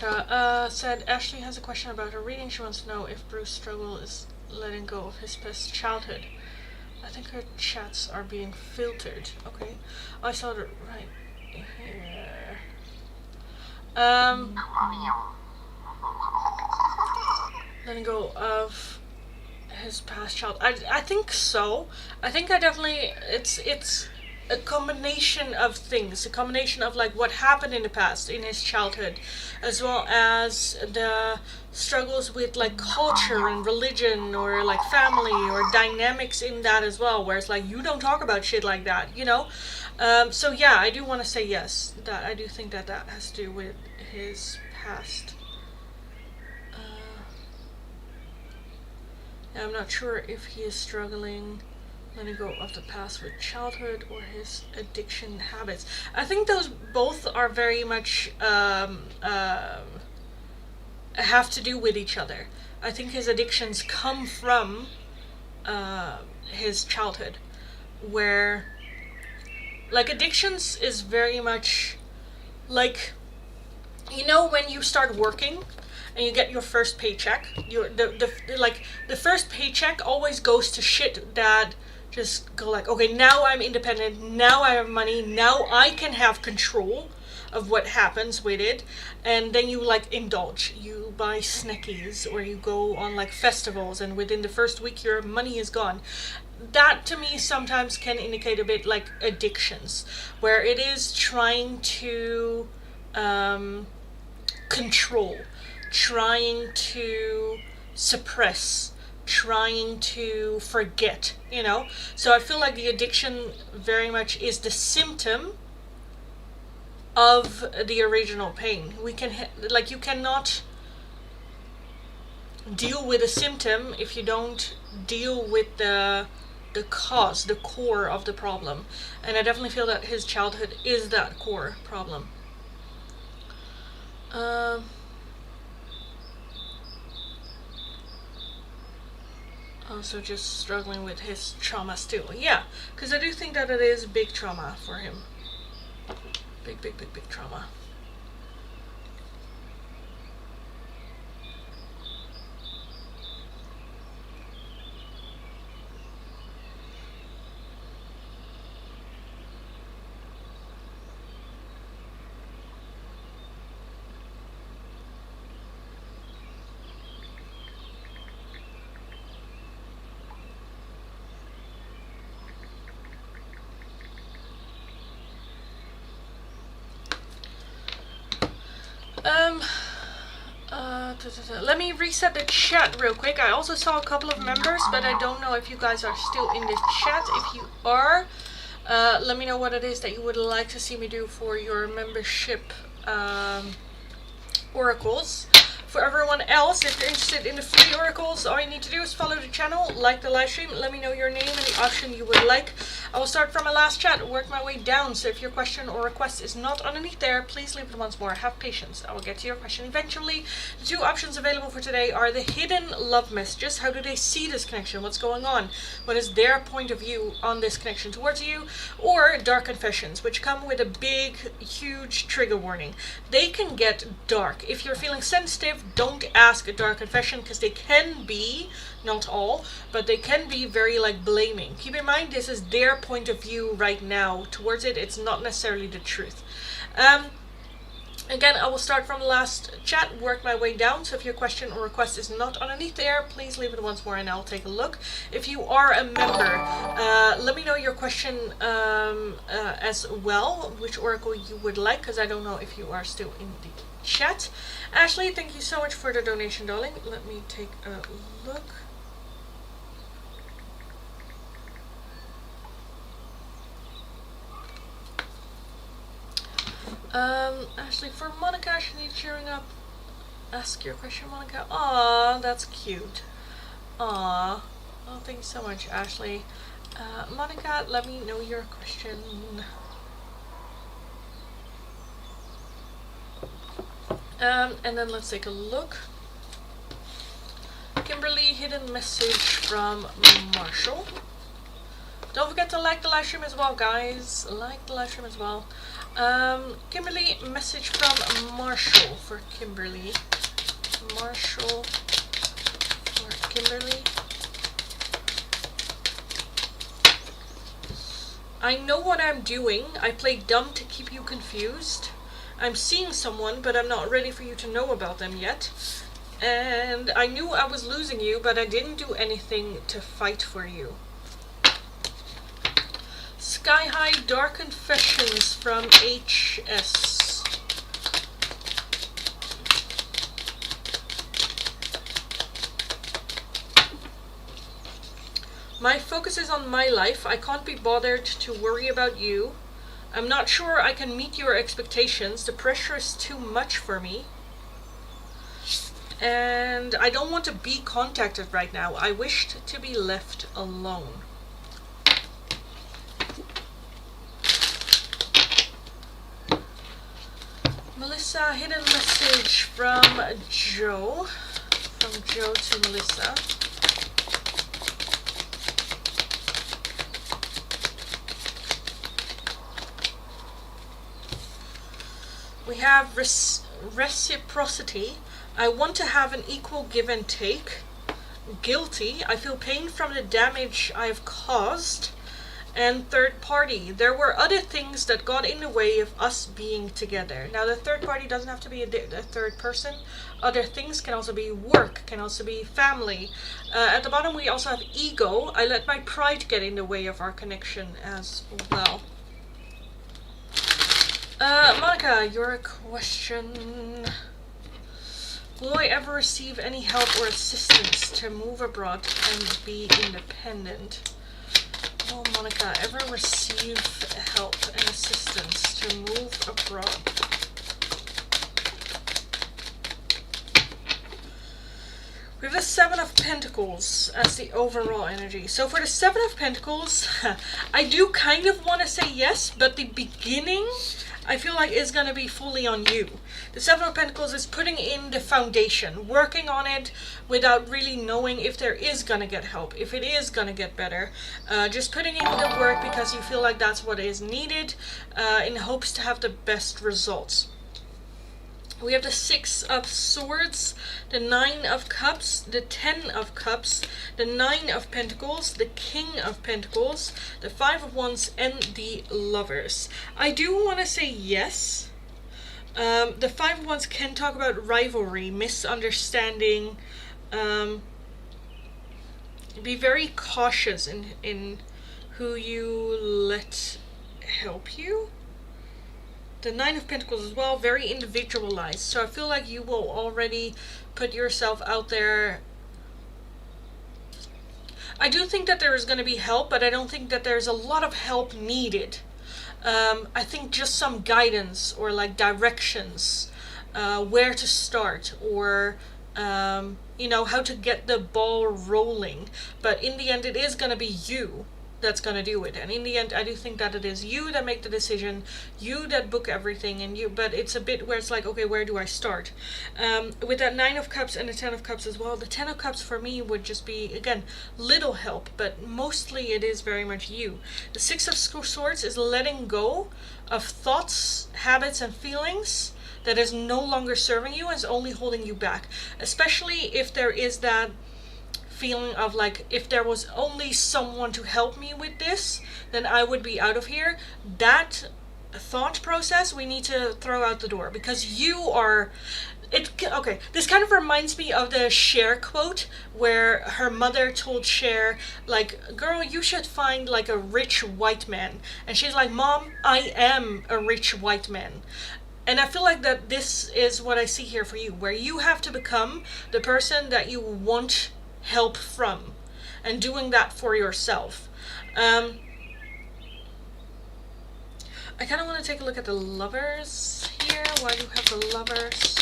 Monica said Ashley has a question about her reading. She wants to know if Bruce's struggle is letting go of his past childhood. I think her chats are being filtered. Okay. I saw it right here. Letting go of his past child. I think so. I think I definitely it's a combination of things, a combination of like what happened in the past in his childhood, as well as the struggles with like culture and religion or like family or dynamics in that as well, where it's like you don't talk about shit like that, you know. So yeah, I do want to say yes, that I do think that that has to do with his past. I'm not sure if he is struggling letting go of the past with childhood or his addiction habits. I think those both are very much have to do with each other. I think his addictions come from his childhood, where like addictions is very much like, you know, when you start working and you get your first paycheck, the first paycheck always goes to shit that just go like, okay, now I'm independent, now I have money, now I can have control of what happens with it. And then you like indulge, you buy snackies or you go on like festivals, and within the first week your money is gone. That to me sometimes can indicate a bit like addictions, where it is trying to control, trying to suppress, trying to forget, you know. So I feel like the addiction very much is the symptom of the original pain. We can like, you cannot deal with a symptom if you don't deal with the cause, the core of the problem. And I definitely feel that his childhood is that core problem. Also just struggling with his trauma still. Yeah, because I do think that it is big trauma for him. Big trauma. Let me reset the chat real quick. I also saw a couple of members, but I don't know if you guys are still in the chat. If you are, let me know what it is that you would like to see me do for your membership oracles. For everyone else, if you're interested in the free oracles, all you need to do is follow the channel, like the live stream, let me know your name and the option you would like. I will start from my last chat, work my way down, so if your question or request is not underneath there, please leave it once more. Have patience, I will get to your question eventually. The two options available for today are the hidden love messages. How do they see this connection? What's going on? What is their point of view on this connection towards you? Or dark confessions, which come with a big, huge trigger warning. They can get dark. If you're feeling sensitive, don't ask a dark confession, because they can be, not all, but they can be very like blaming. Keep in mind, this is their point of view right now towards it. It's not necessarily the truth. Again, I will start from the last chat, work my way down. So if your question or request is not underneath there, please leave it once more and I'll take a look. If you are a member, let me know your question as well, which oracle you would like, because I don't know if you are still in the chat. Ashley, thank you so much for the donation, darling. Let me take a look. Ashley, for Monica, she needs cheering up. Ask your question, Monica. Aw, that's cute. Aw. Oh, thank you so much, Ashley. Monica, let me know your question. And then let's take a look. Kimberly, hidden message from Marshall. Don't forget to like the live stream as well, guys. Like the live stream as well. Kimberly, message from Marshall for Kimberly. Marshall for Kimberly. I know what I'm doing. I play dumb to keep you confused. I'm seeing someone, but I'm not ready for you to know about them yet. And I knew I was losing you, but I didn't do anything to fight for you. Sky High Dark Confessions from HS. My focus is on my life. I can't be bothered to worry about you. I'm not sure I can meet your expectations. The pressure is too much for me. And I don't want to be contacted right now. I wished to be left alone. Melissa, hidden message from Joe. From Joe to Melissa. We have reciprocity. I want to have an equal give and take. Guilty. I feel pain from the damage I've caused. And third party. There were other things that got in the way of us being together. Now the third party doesn't have to be a third person. Other things can also be work, can also be family. At the bottom we also have ego. I let my pride get in the way of our connection as well. Monica, your question. Will I ever receive any help or assistance to move abroad and be independent? Will Monica ever receive help and assistance to move abroad? We have the Seven of Pentacles as the overall energy. So for the Seven of Pentacles, I do kind of want to say yes, but the beginning I feel like is going to be fully on you. The Seven of Pentacles is putting in the foundation, working on it without really knowing if there is going to get help, if it is going to get better. Just putting in the work because you feel like that's what is needed in hopes to have the best results. We have the Six of Swords, the Nine of Cups, the Ten of Cups, the Nine of Pentacles, the King of Pentacles, the Five of Wands, and the Lovers. I do want to say yes. The Five of Wands can talk about rivalry, misunderstanding. Be very cautious in who you let help you. The Nine of Pentacles as well, very individualized. So I feel like you will already put yourself out there. I do think that there is going to be help, but I don't think that there's a lot of help needed. I think just some guidance or like directions, where to start, or you know, how to get the ball rolling. But in the end, it is going to be you that's going to do it, and in the end I do think that it is you that make the decision, you that book everything, and you, but it's a bit where it's like, okay, where do I start? With that Nine of Cups and the Ten of Cups as well, the Ten of Cups for me would just be, again, little help, but mostly it is very much you. The Six of Swords is letting go of thoughts, habits, and feelings that is no longer serving you and is only holding you back, especially if there is that feeling of like, if there was only someone to help me with this, then I would be out of here. That thought process we need to throw out the door, because you are okay, this kind of reminds me of the Cher quote where her mother told Cher, like, girl, you should find like a rich white man, and she's like, Mom, I am a rich white man. And I feel like that this is what I see here for you, where you have to become the person that you want help from, and doing that for yourself. I kind of want to take a look at the Lovers here. Why do you have the Lovers?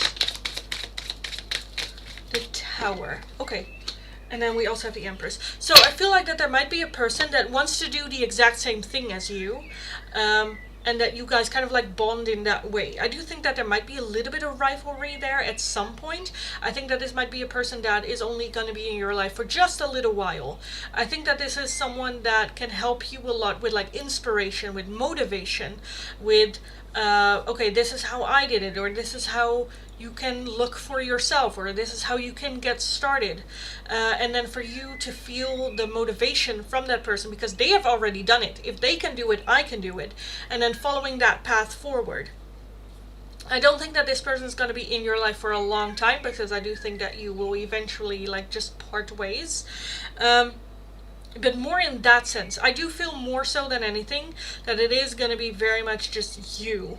The Tower. Okay. And then we also have the Empress. So I feel like that there might be a person that wants to do the exact same thing as you. And that you guys kind of like bond in that way. I do think that there might be a little bit of rivalry there at some point. I think that this might be a person that is only going to be in your life for just a little while. I think that this is someone that can help you a lot with like inspiration, with motivation, with okay, this is how I did it, or this is how you can look for yourself, or this is how you can get started. And then for you to feel the motivation from that person because they have already done it. If they can do it, I can do it. And then following that path forward. I don't think that this person is going to be in your life for a long time, because I do think that you will eventually like just part ways. But more in that sense, I do feel more so than anything that it is going to be very much just you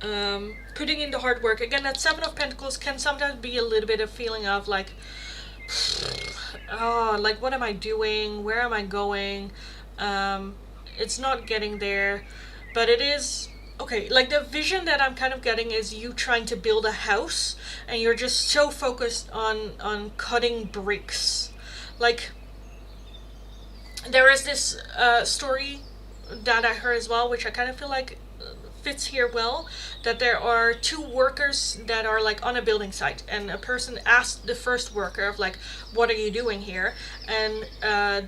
putting in the hard work. Again, that Seven of Pentacles can sometimes be a little bit of feeling of like, oh, like what am I doing? Where am I going? It's not getting there, but it is. Okay, like the vision that I'm kind of getting is you trying to build a house and you're just so focused on cutting bricks. Like, there is this story that I heard as well, which I kind of feel like fits here well, that there are two workers that are like on a building site, and a person asked the first worker of like, what are you doing here? And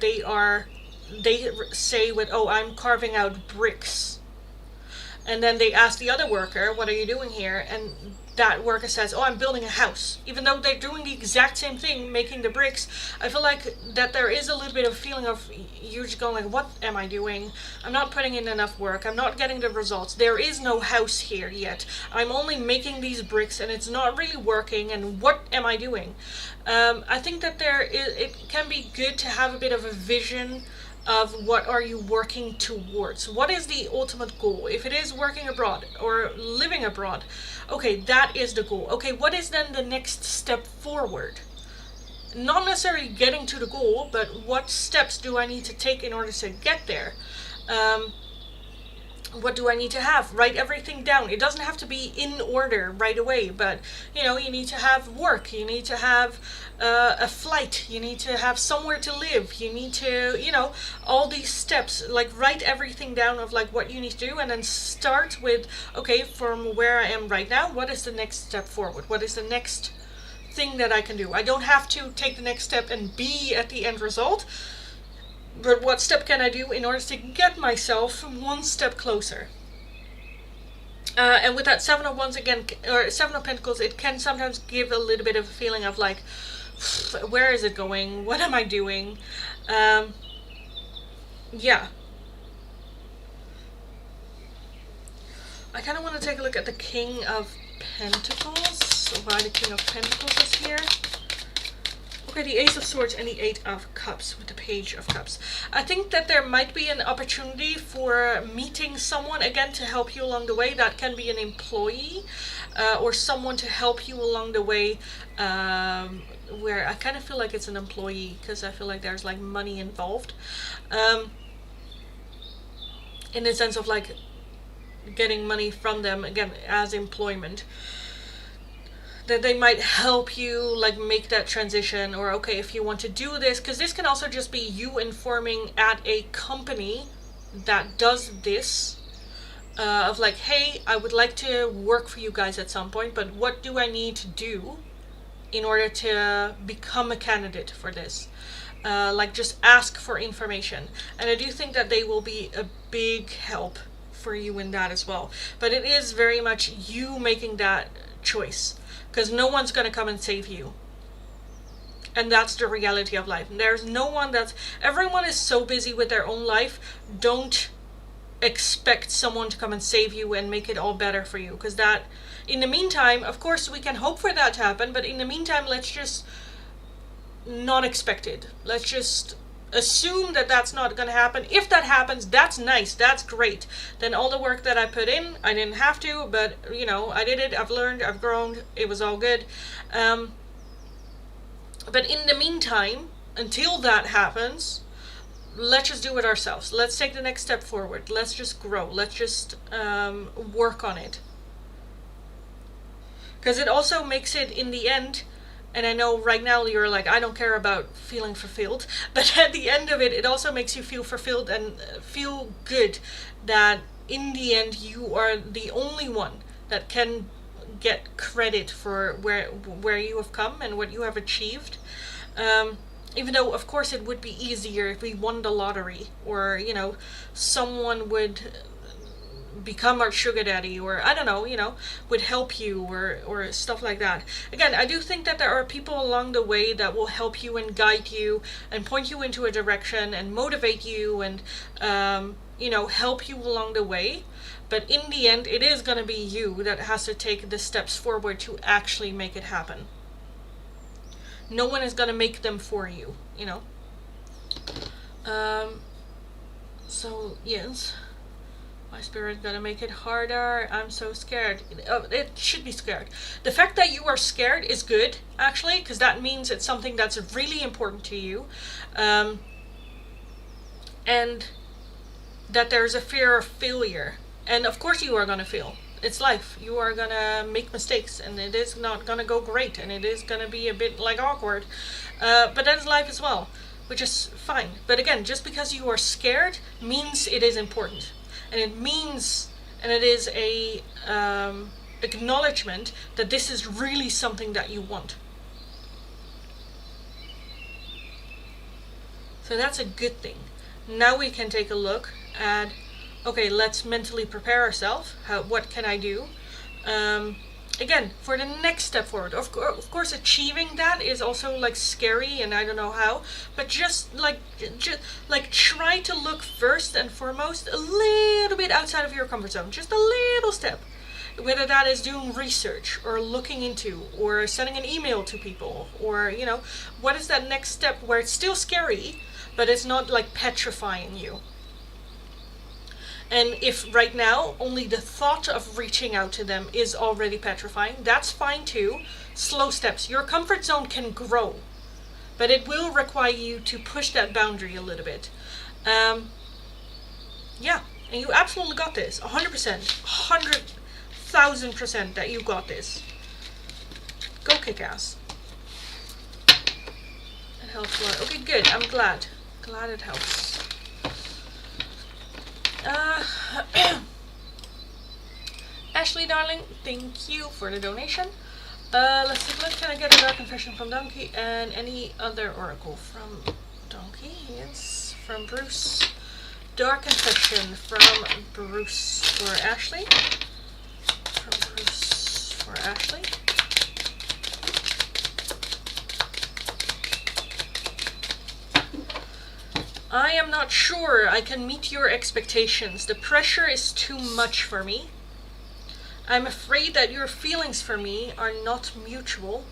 they say with, oh, I'm carving out bricks. And then they ask the other worker, what are you doing here? And that worker says, oh, I'm building a house. Even though they're doing the exact same thing, making the bricks, I feel like that there is a little bit of feeling of you just going like, what am I doing? I'm not putting in enough work. I'm not getting the results. There is no house here yet. I'm only making these bricks and it's not really working. And what am I doing? I think that it can be good to have a bit of a vision of what are you working towards. What is the ultimate goal? If it is working abroad or living abroad, okay, that is the goal. Okay, what is then the next step forward? Not necessarily getting to the goal, but what steps do I need to take in order to get there? What do I need to have? Write everything down. It doesn't have to be in order right away, but you need to have work, you need to have a flight, you need to have somewhere to live, you need to, all these steps, like write everything down of like what you need to do, and then start with, okay, from where I am right now, what is the next step forward? What is the next thing that I can do? I don't have to take the next step and be at the end result, but what step can I do in order to get myself one step closer? And with that Seven of Wands again, or Seven of Pentacles, it can sometimes give a little bit of a feeling of like, where is it going? What am I doing? Yeah. I kind of want to take a look at the King of Pentacles. Why the King of Pentacles is here. Okay, the Ace of Swords and the Eight of Cups with the Page of Cups. I think that there might be an opportunity for meeting someone, again, to help you along the way. That can be an employee or someone to help you along the way, where I kind of feel like it's an employee because I feel like there's like money involved. In the sense of like getting money from them, again, as employment. That they might help you like make that transition, or okay, if you want to do this, because this can also just be you informing at a company that does this, of like, hey, I would like to work for you guys at some point, but what do I need to do in order to become a candidate for this? Like just ask for information, and I do think that they will be a big help for you in that as well. But it is very much you making that choice, because no one's going to come and save you. And that's the reality of life. There's no one everyone is so busy with their own life. Don't expect someone to come and save you and make it all better for you. Because that, in the meantime, of course we can hope for that to happen, but in the meantime, let's just not expect it. Let's just assume that that's not going to happen. If that happens, that's nice, that's great. Then all the work that I put in, I didn't have to, but I did it, I've learned, I've grown, it was all good. But in the meantime, until that happens, let's just do it ourselves. Let's take the next step forward. Let's just grow. Let's just work on it. Because it also makes it, in the end, and I know right now you're like, I don't care about feeling fulfilled. But at the end of it, it also makes you feel fulfilled and feel good that in the end you are the only one that can get credit for where you have come and what you have achieved. Even though, of course, it would be easier if we won the lottery, or, someone would become our sugar daddy, or I don't know, would help you, or stuff like that. Again, I do think that there are people along the way that will help you and guide you and point you into a direction and motivate you and help you along the way. But in the end, it is going to be you that has to take the steps forward to actually make it happen. No one is going to make them for you, So, yes. My spirit gonna make it harder. I'm so scared. It should be scared. The fact that you are scared is good, actually, because that means it's something that's really important to you. And that there's a fear of failure. And of course you are gonna fail. It's life. You are gonna make mistakes, and it is not gonna go great, and it is gonna be a bit awkward. But that is life as well, which is fine. But again, just because you are scared means it is important. And it means, and it is a acknowledgement that this is really something that you want. So that's a good thing. Now we can take a look at, okay, let's mentally prepare ourselves. What can I do? Again, for the next step forward. Of course, achieving that is also scary, and I don't know how, but just try to look first and foremost a little bit outside of your comfort zone, just a little step. Whether that is doing research or looking into or sending an email to people, or what is that next step where it's still scary, but it's not petrifying you. And if right now only the thought of reaching out to them is already petrifying, that's fine too. Slow steps. Your comfort zone can grow, but it will require you to push that boundary a little bit. Yeah, and you absolutely got this. 100%, 100,000% that you got this. Go kick ass. It helps a lot. Okay, good. I'm glad. Glad it helps. Ashley, darling, thank you for the donation. Let's take a look. Can I get a dark confession from Donkey and any other oracle from Donkey? Yes, from Bruce. Dark confession from Bruce for Ashley. From Bruce for Ashley. I am not sure I can meet your expectations. The pressure is too much for me. I'm afraid that your feelings for me are not mutual.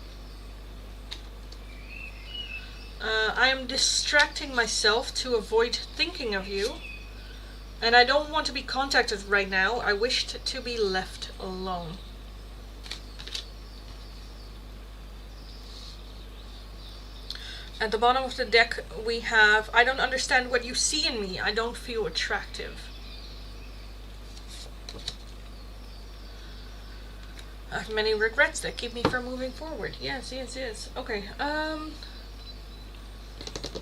I am distracting myself to avoid thinking of you. And I don't want to be contacted right now. I wished to be left alone. At the bottom of the deck we have, I don't understand what you see in me. I don't feel attractive. I have many regrets that keep me from moving forward. Yes, yes, yes. Okay,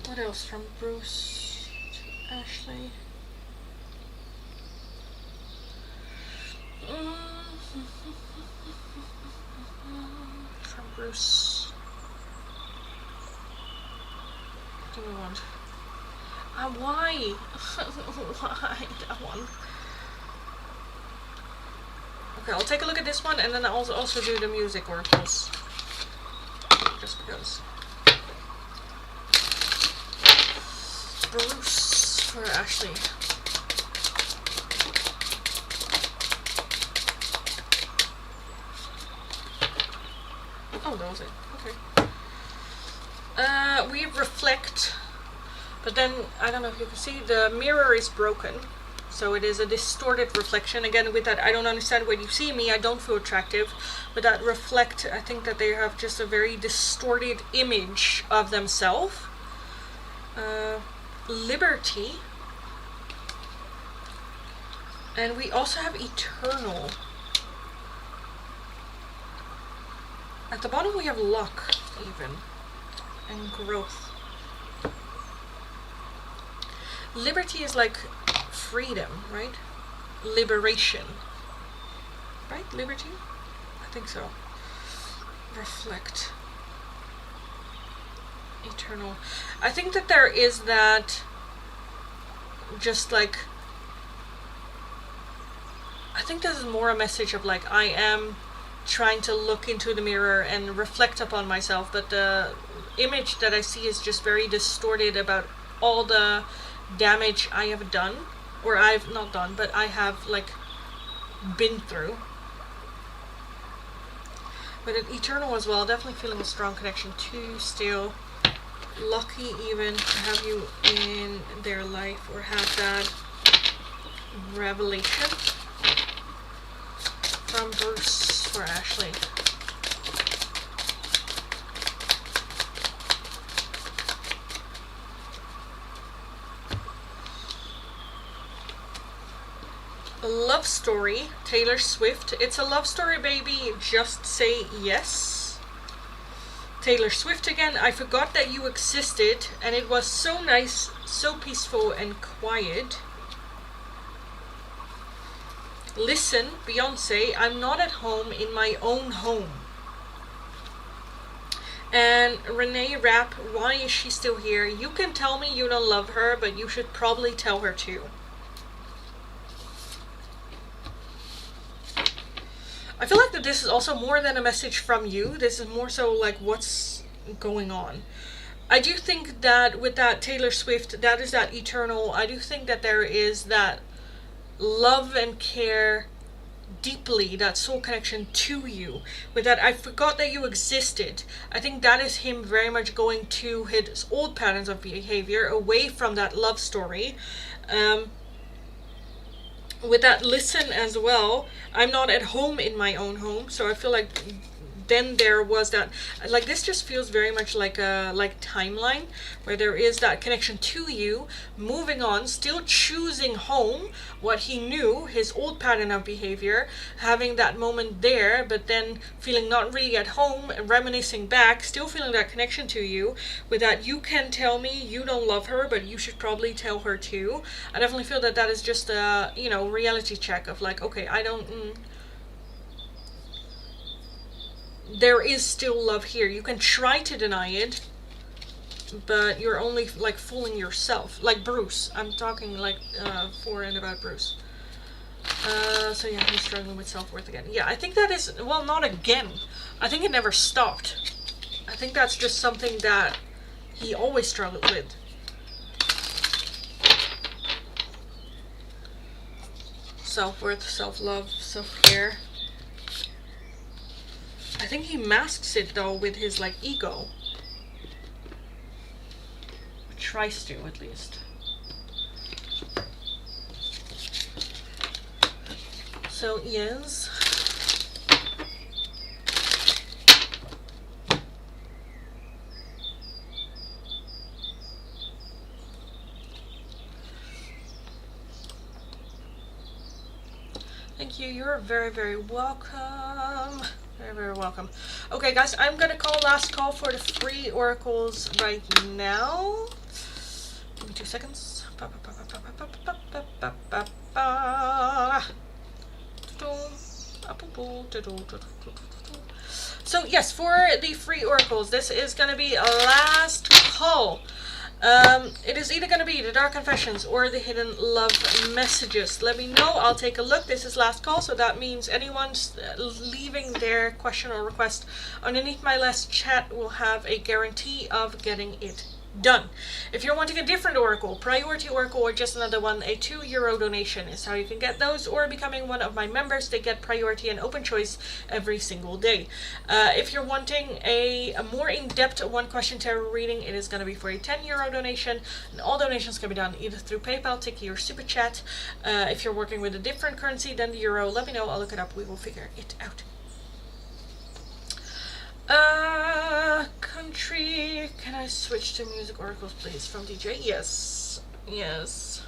what else from Bruce to Ashley? From Bruce. What do we want? Why? Why that one? Okay, I'll take a look at this one, and then I'll also do the music oracles. Just because. Bruce for Ashley. Oh, that was it. Okay. We reflect, but then, I don't know if you can see, the mirror is broken. So it is a distorted reflection. Again, with that, I don't understand when you see me, I don't feel attractive. But that reflect, I think that they have just a very distorted image of themselves. Liberty. And we also have eternal. At the bottom we have luck, even. And growth. Liberty is like freedom, right? Liberation. Right? Liberty? I think so. Reflect. Eternal. I think that there is that just like I think this is more a message of like, I am trying to look into the mirror and reflect upon myself, but the image that I see is just very distorted about all the damage I have done, or I've not done, but I have like been through. But an eternal as well, definitely feeling a strong connection to still. Lucky even to have you in their life or have that revelation from Bruce for Ashley. A love story, Taylor Swift. It's a love story, baby. Just say yes. Taylor Swift again. I forgot that you existed, and it was so nice, so peaceful and quiet. Listen, Beyonce, I'm not at home in my own home. And Renee Rapp, why is she still here? You can tell me you don't love her, but you should probably tell her too. I feel like that this is also more than a message from you. This is more so like what's going on. I do think that with that Taylor Swift, that is that eternal. I do think that there is that love and care deeply, that soul connection to you. With that, I forgot that you existed. I think that is him very much going to his old patterns of behavior, away from that love story. With that listen as well, I'm not at home in my own home, so I feel like then there was that, like, this just feels very much like a timeline where there is that connection to you, moving on, still choosing home, what he knew, his old pattern of behavior, having that moment there, but then feeling not really at home, reminiscing back, still feeling that connection to you. With that, you can tell me you don't love her, but you should probably tell her too. I definitely feel that that is just a, reality check of like, okay, I don't there is still love here. You can try to deny it, but you're only like fooling yourself. Like Bruce. I'm talking like for and about Bruce. So yeah, he's struggling with self-worth again. Yeah, I think that is, well, not again. I think it never stopped. I think that's just something that he always struggled with. Self-worth, self-love, self-care. I think he masks it though with his like ego. Or tries to, at least. So yes. Thank you. You're very, very welcome. Very, very welcome. Okay, guys, I'm gonna call last call for the free oracles right now. Give me 2 seconds. So yes, for the free oracles, this is gonna be a last call. It is either going to be the Dark Confessions or the Hidden Love Messages. Let me know. I'll take a look. This is last call, so that means anyone's leaving their question or request underneath my last chat will have a guarantee of getting it done. If you're wanting a different oracle, priority oracle, or just another one, a €2 donation is how you can get those, or becoming one of my members. They get priority and open choice every single day. If you're wanting a more in-depth one question tarot reading, it is going to be for a €10 donation, and all donations can be done either through PayPal, Tiki, or Super Chat. If you're working with a different currency than the euro, let me know. I'll look it up. We will figure it out. Country. Can I switch to music oracles, please, from DJ? Yes. Yes.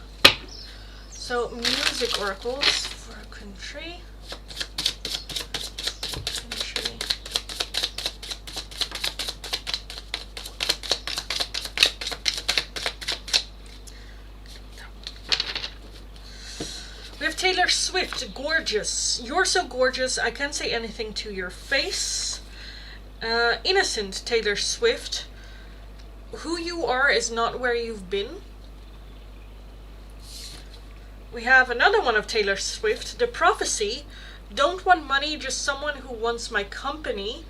So, music oracles for country. Country. We have Taylor Swift, gorgeous. You're so gorgeous, I can't say anything to your face. Innocent Taylor Swift. Who you are is not where you've been. We have another one of Taylor Swift, The Prophecy. Don't want money, just someone who wants my company.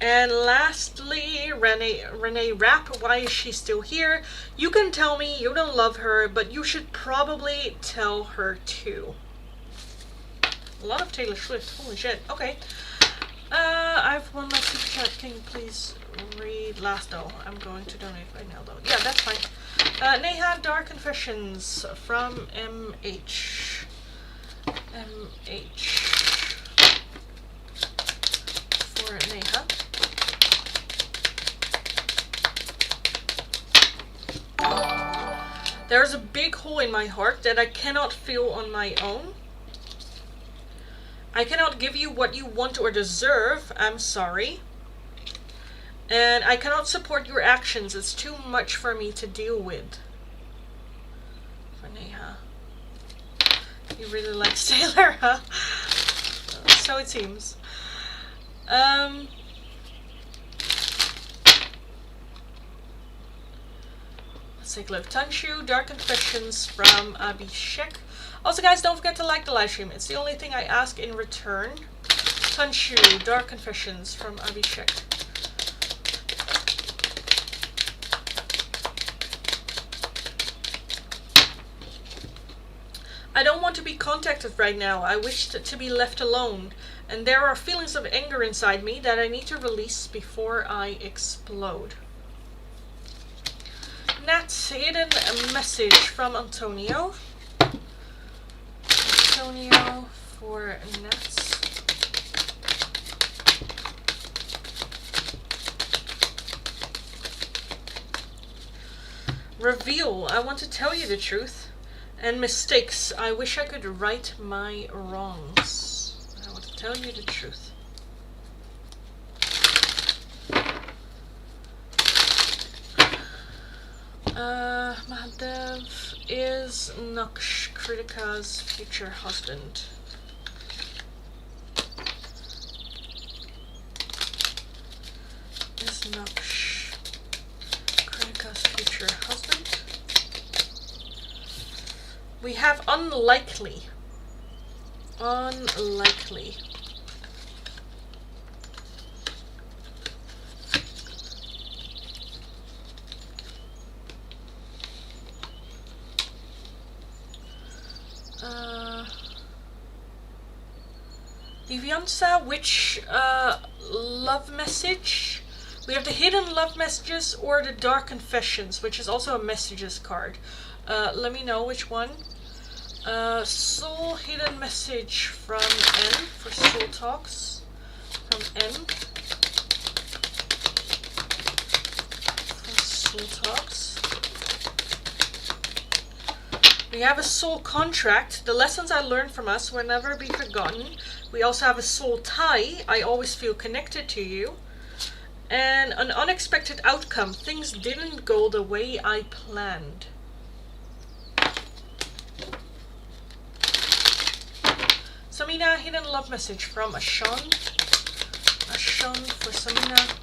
And lastly, Renee Rapp, why is she still here? You can tell me you don't love her, but you should probably tell her too. A lot of Taylor Swift, holy shit. Okay. I've won my super chat. Can you please read last? Oh, I'm going to donate right now though. Yeah, that's fine. Neha, Dark Confessions from MH. MH. For Neha. There's a big hole in my heart that I cannot fill on my own. I cannot give you what you want or deserve. I'm sorry. And I cannot support your actions. It's too much for me to deal with. For Neha. You really like Taylor, huh? So it seems. Let's take a look. Tanshu, Dark Confessions from Abhishek. Also, guys, don't forget to like the live stream. It's the only thing I ask in return. Tanshu, Dark Confessions from Abhishek. I don't want to be contacted right now. I wish to be left alone. And there are feelings of anger inside me that I need to release before I explode. Nat's hidden message from Antonio. Antonio for Nats. Reveal. I want to tell you the truth. And mistakes. I wish I could right my wrongs. I want to tell you the truth. Mahadev is Naksh Kritika's future husband. Is Naksh Kritika's future husband? We have unlikely. Unlikely. Divyansa, which love message? We have the hidden love messages or the dark confessions, which is also a messages card. Let me know which one. Soul hidden message from N for Soul Talks. From N. From Soul Talks. We have a soul contract. The lessons I learned from us will never be forgotten. We also have a soul tie. I always feel connected to you. And an unexpected outcome. Things didn't go the way I planned. Samina, hidden love message from Ashan. Ashan for Samina.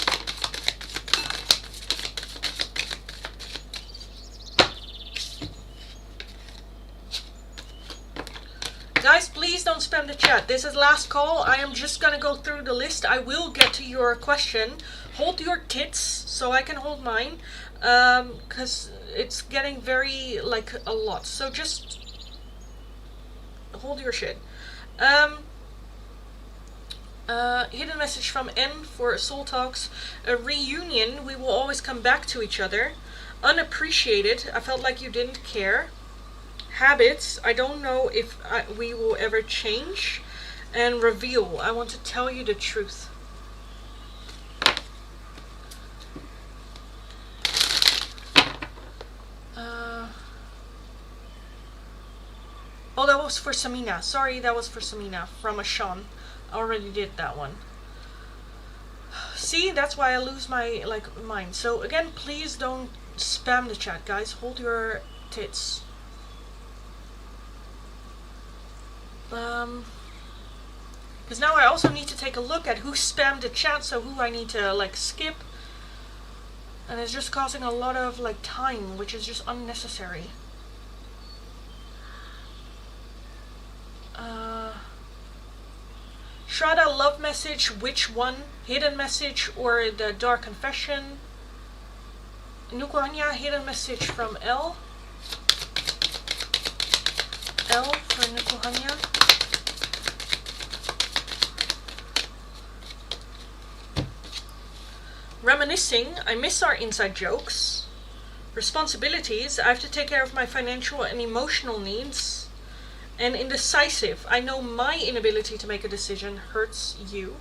Guys, please don't spam the chat. This is last call. I am just gonna go through the list. I will get to your question. Hold your tits so I can hold mine. Because it's getting very, like, a lot. So just hold your shit. Hidden message from M for Soul Talks. A reunion. We will always come back to each other. Unappreciated. I felt like you didn't care. Habits. I don't know if we will ever change. And reveal. I want to tell you the truth. Oh, that was for Samina. Sorry, that was for Samina from Ashan. I already did that one. See, that's why I lose my, mind. So, again, please don't spam the chat, guys. Hold your tits. Because now I also need to take a look at who spammed the chat, so who I need to, skip. And it's just causing a lot of, time, which is just unnecessary. Shraddha, love message, which one? Hidden message or the dark confession? Nukuhanya, hidden message from L. L for Nukuhanya. Reminiscing, I miss our inside jokes. Responsibilities, I have to take care of my financial and emotional needs. And indecisive, I know my inability to make a decision hurts you.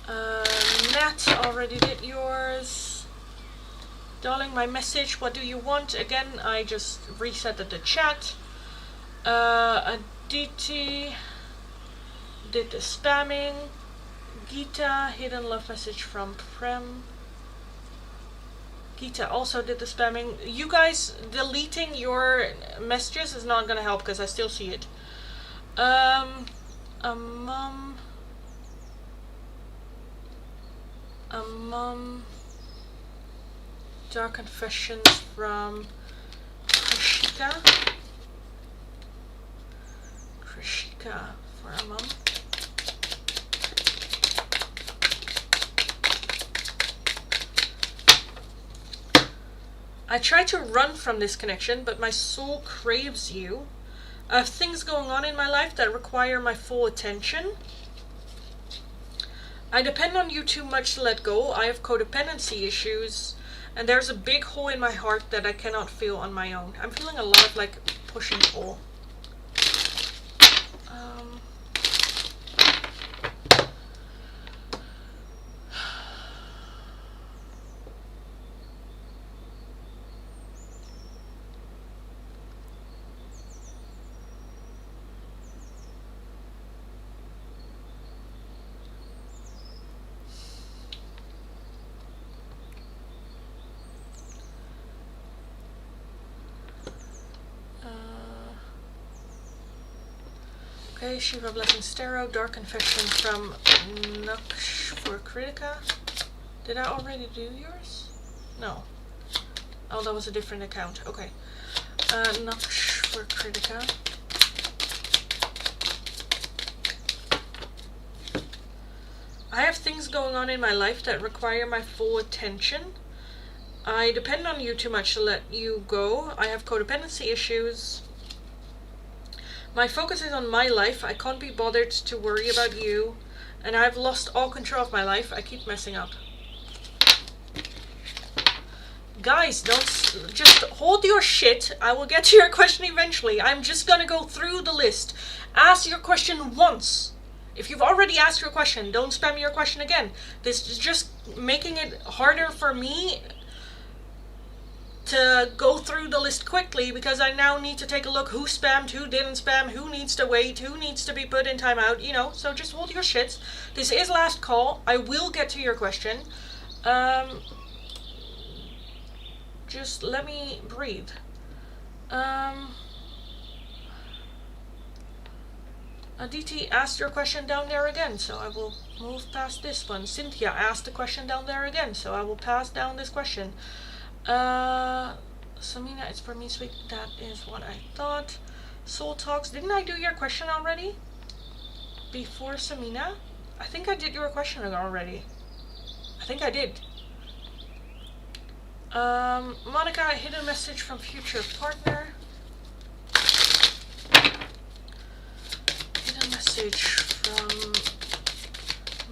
Nat already did yours. Darling, my message, what do you want? Again, I just reset the chat. Aditi did the spamming. Gita, hidden love message from Prem. Gita also did the spamming. You guys, deleting your messages is not gonna help because I still see it. A mom. Dark confessions from Krishika. Krishika for a mom. I try to run from this connection, but my soul craves you. I have things going on in my life that require my full attention. I depend on you too much to let go. I have codependency issues, and there's a big hole in my heart that I cannot feel on my own. I'm feeling a lot of like push and pull. Okay, Shiva Blessing Stero, Dark Confession from Nuksh for Kritika. Did I already do yours? No. Oh, that was a different account. Okay. Nuksh for Kritika. I have things going on in my life that require my full attention. I depend on you too much to let you go. I have codependency issues. My focus is on my life. I can't be bothered to worry about you. And I've lost all control of my life. I keep messing up. Guys, don't just hold your shit. I will get to your question eventually. I'm just gonna go through the list. Ask your question once. If you've already asked your question, don't spam your question again. This is just making it harder for me to go through the list quickly, because I now need to take a look who spammed, who didn't spam, who needs to wait, who needs to be put in timeout, you know. So just hold your shits. This is last call. I will get to your question. Just let me breathe. Aditi asked your question down there again, so I will move past this one. Cynthia asked the question down there again, so I will pass down this question. Samina, it's for me, sweet. That is what I thought. Soul Talks. Didn't I do your question already? Before Samina? I think I did your question already. I think I did. Monica, a hidden message from future partner. Hidden message from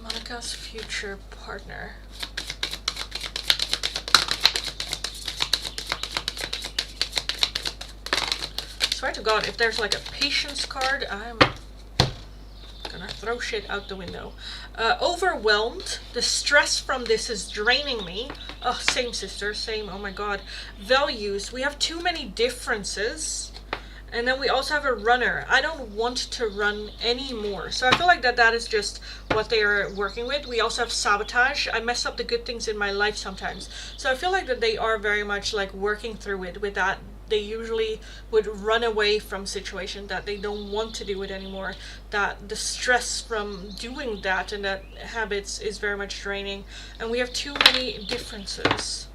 Monica's future partner. Swear to God, if there's like a patience card, I'm gonna throw shit out the window. Overwhelmed. The stress from this is draining me. Oh, same sister, same. Oh my God. Values. We have too many differences. And then we also have a runner. I don't want to run anymore. So I feel like that is just what they are working with. We also have sabotage. I mess up the good things in my life sometimes. So I feel like that they are very much like working through it with that. They usually would run away from situation that they don't want to do it anymore. That the stress from doing that and that habits is very much draining. And we have too many differences.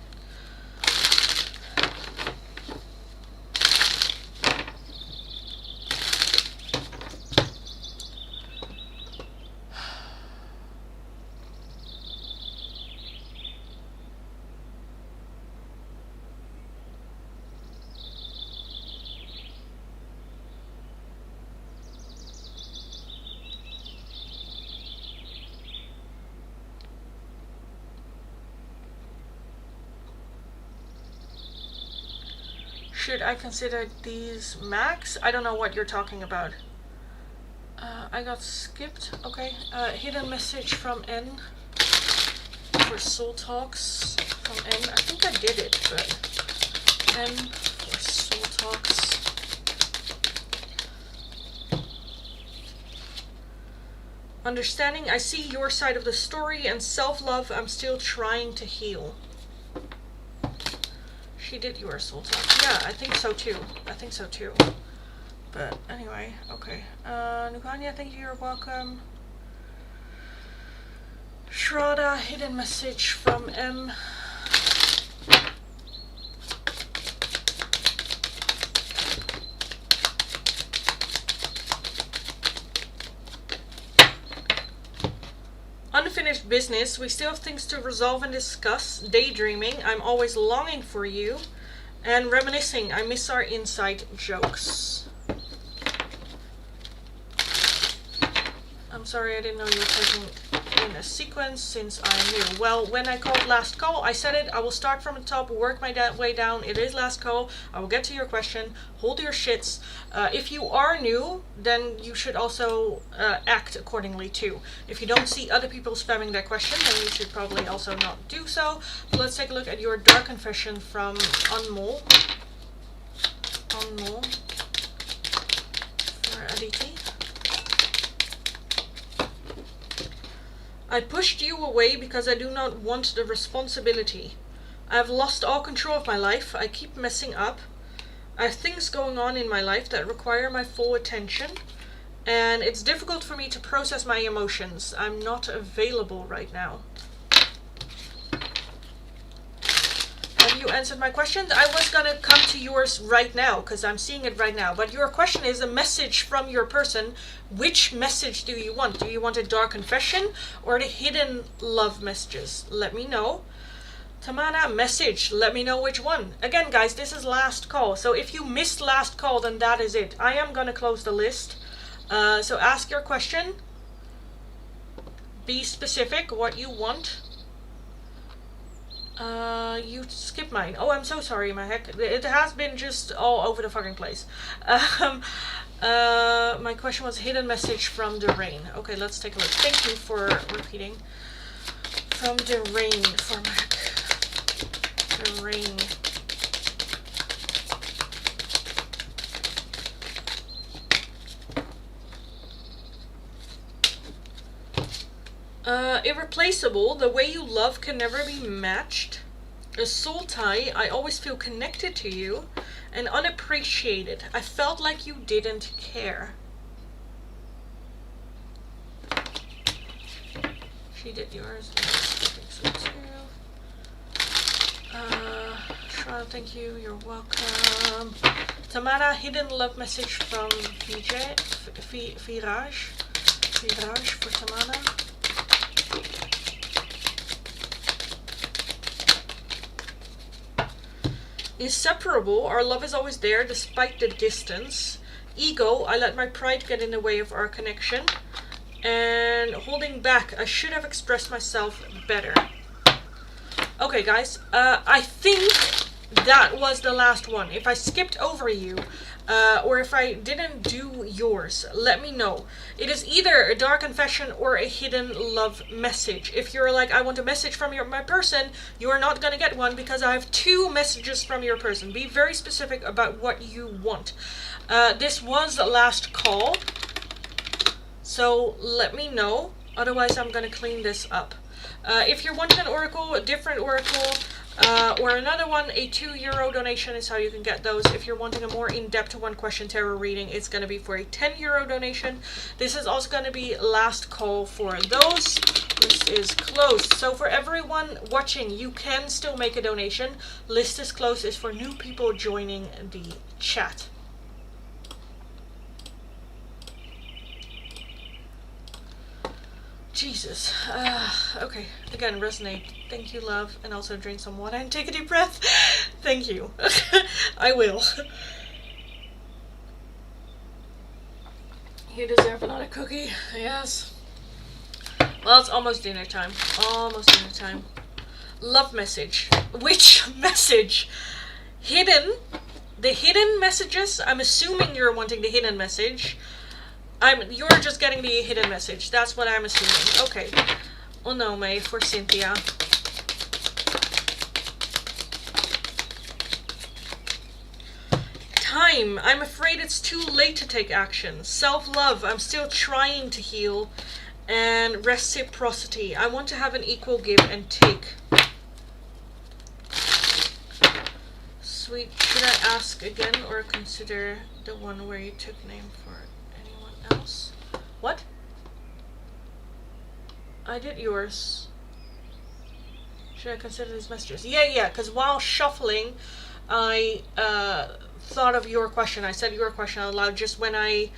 Should I consider these max? I don't know what you're talking about. I got skipped. Okay. Hidden message from N for soul talks from N. I think I did it, but N for soul talks. Understanding, I see your side of the story, and self-love, I'm still trying to heal. She did your soul talk. Yeah, I think so too. I think so too. But anyway, okay. Nukanya, thank you, you're welcome. Shraddha, hidden message from M. Unfinished business. We still have things to resolve and discuss. Daydreaming. I'm always longing for you. And reminiscing. I miss our inside jokes. I'm sorry, I didn't know you were taking in a sequence since I'm new. Well, when I called last call, I said it. I will start from the top, work my way down. It is last call. I will get to your question. Hold your shits. If you are new, then you should also act accordingly too. If you don't see other people spamming that question, then you should probably also not do so. So let's take a look at your dark confession from Anmol. Anmol for Aditi. I pushed you away because I do not want the responsibility. I have lost all control of my life. I keep messing up. I have things going on in my life that require my full attention. And it's difficult for me to process my emotions. I'm not available right now. Have you answered my question? I was gonna come to yours right now because I'm seeing it right now. But your question is a message from your person. Which message do you want? Do you want a dark confession or the hidden love messages? Let me know. Tamana, message. Let me know which one. Again, guys, this is last call. So if you missed last call, then that is it. I am gonna close the list. So ask your question. Be specific what you want. You skipped mine. Oh, I'm so sorry, my heck. It has been just all over the fucking place. My question was hidden message from the rain. Okay, let's take a look. Thank you for repeating. From the rain for Mac. The rain. Irreplaceable. The way you love can never be matched. A soul tie. I always feel connected to you. And unappreciated. I felt like you didn't care. She did yours. I think so too. Shraddha, thank you. You're welcome. Tamara, hidden love message from VJ. Viraj. Viraj for Tamara. Inseparable, our love is always there despite the distance. Ego, I let my pride get in the way of our connection. And holding back, I should have expressed myself better. Okay, guys, I think that was the last one. If I skipped over you, or if I didn't do yours, let me know. It is either a dark confession or a hidden love message. If you're like, I want a message from my person, you're not gonna get one because I have 2 messages from your person. Be very specific about what you want. This was the last call, so let me know. Otherwise, I'm gonna clean this up. If you're wanting an oracle, a different oracle, or another one, a €2 donation is how you can get those. If you're wanting a more in-depth one-question tarot reading, it's going to be for a €10 donation. This is also going to be last call for those. This is closed. So for everyone watching, you can still make a donation. List is closed is for new people joining the chat. Jesus. Okay. Again, resonate. Thank you, love. And also drink some water and take a deep breath. Thank you. I will. You deserve another cookie. Yes. Well, it's almost dinner time. Almost dinner time. Love message. Which message? Hidden The hidden messages, I'm assuming you're wanting the hidden message. You're just getting the hidden message. That's what I'm assuming. Okay. Onome for Cynthia. Time. I'm afraid it's too late to take action. Self-love. I'm still trying to heal. And reciprocity. I want to have an equal give and take. Sweet. Should I ask again or consider the one where you took name for anyone else? What? I did yours. Should I consider these messages? Yeah, because while shuffling, I thought of your question. I said your question out loud just when I,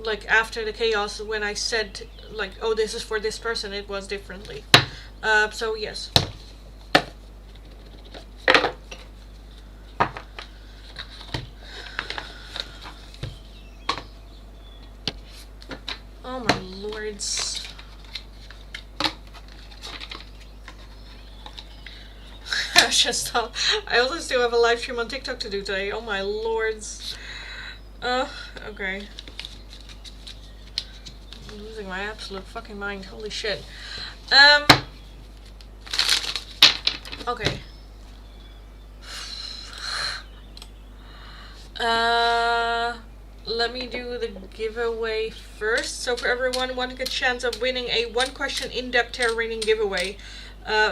like, after the chaos, when I said, like, oh, this is for this person, it was differently. So, yes. Oh, my lords. I also still have a live stream on TikTok to do today. Oh my lords. Okay. I'm losing my absolute fucking mind. Holy shit. Okay. Let me do the giveaway first. So for everyone wanting a chance of winning a 1-question in-depth tarot reading giveaway,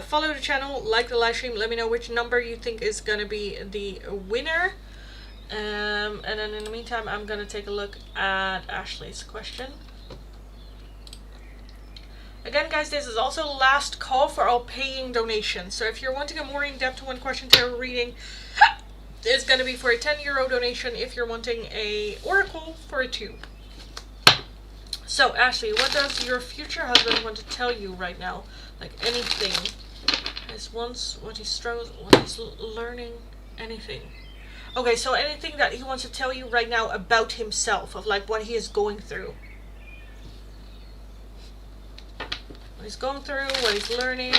follow the channel, like the live stream, let me know which number you think is going to be the winner. And then in the meantime, I'm going to take a look at Ashley's question. Again, guys, this is also last call for all paying donations. So if you're wanting a more in-depth 1-question tarot reading, it's going to be for a €10 donation if you're wanting a oracle for a 2. So, Ashley, what does your future husband want to tell you right now? Like, anything. His wants, what he struggles, what he's learning, anything. Okay, so anything that he wants to tell you right now about himself, of like what he is going through. What he's going through, what he's learning.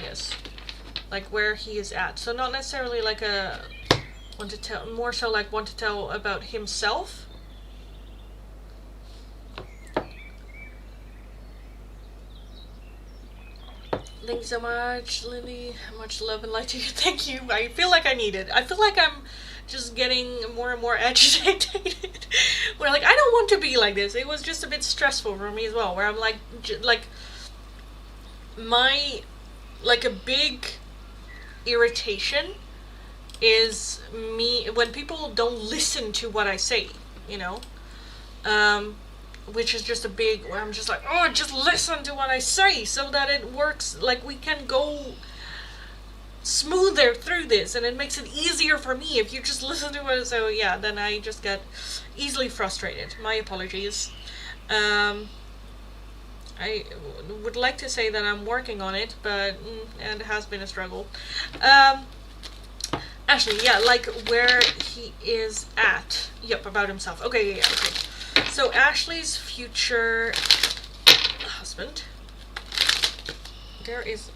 Yes. Like where he is at. So not necessarily like a want to tell, more so like want to tell about himself. Thank you so much, Lily. Much love and light to you. Thank you. I feel like I need it. I feel like I'm just getting more and more agitated. Where like I don't want to be like this. It was just a bit stressful for me as well. Where I'm like my a big irritation is me when people don't listen to what I say. You know. Which is just a big, where I'm just like, oh, just listen to what I say so that it works, like we can go smoother through this and it makes it easier for me if you just listen to it. So yeah, then I just get easily frustrated. My apologies. I would like to say that I'm working on it, but and it has been a struggle. Actually, yeah, like where he is at. Yep, about himself. Okay, yeah, okay. So Ashley's future husband, there is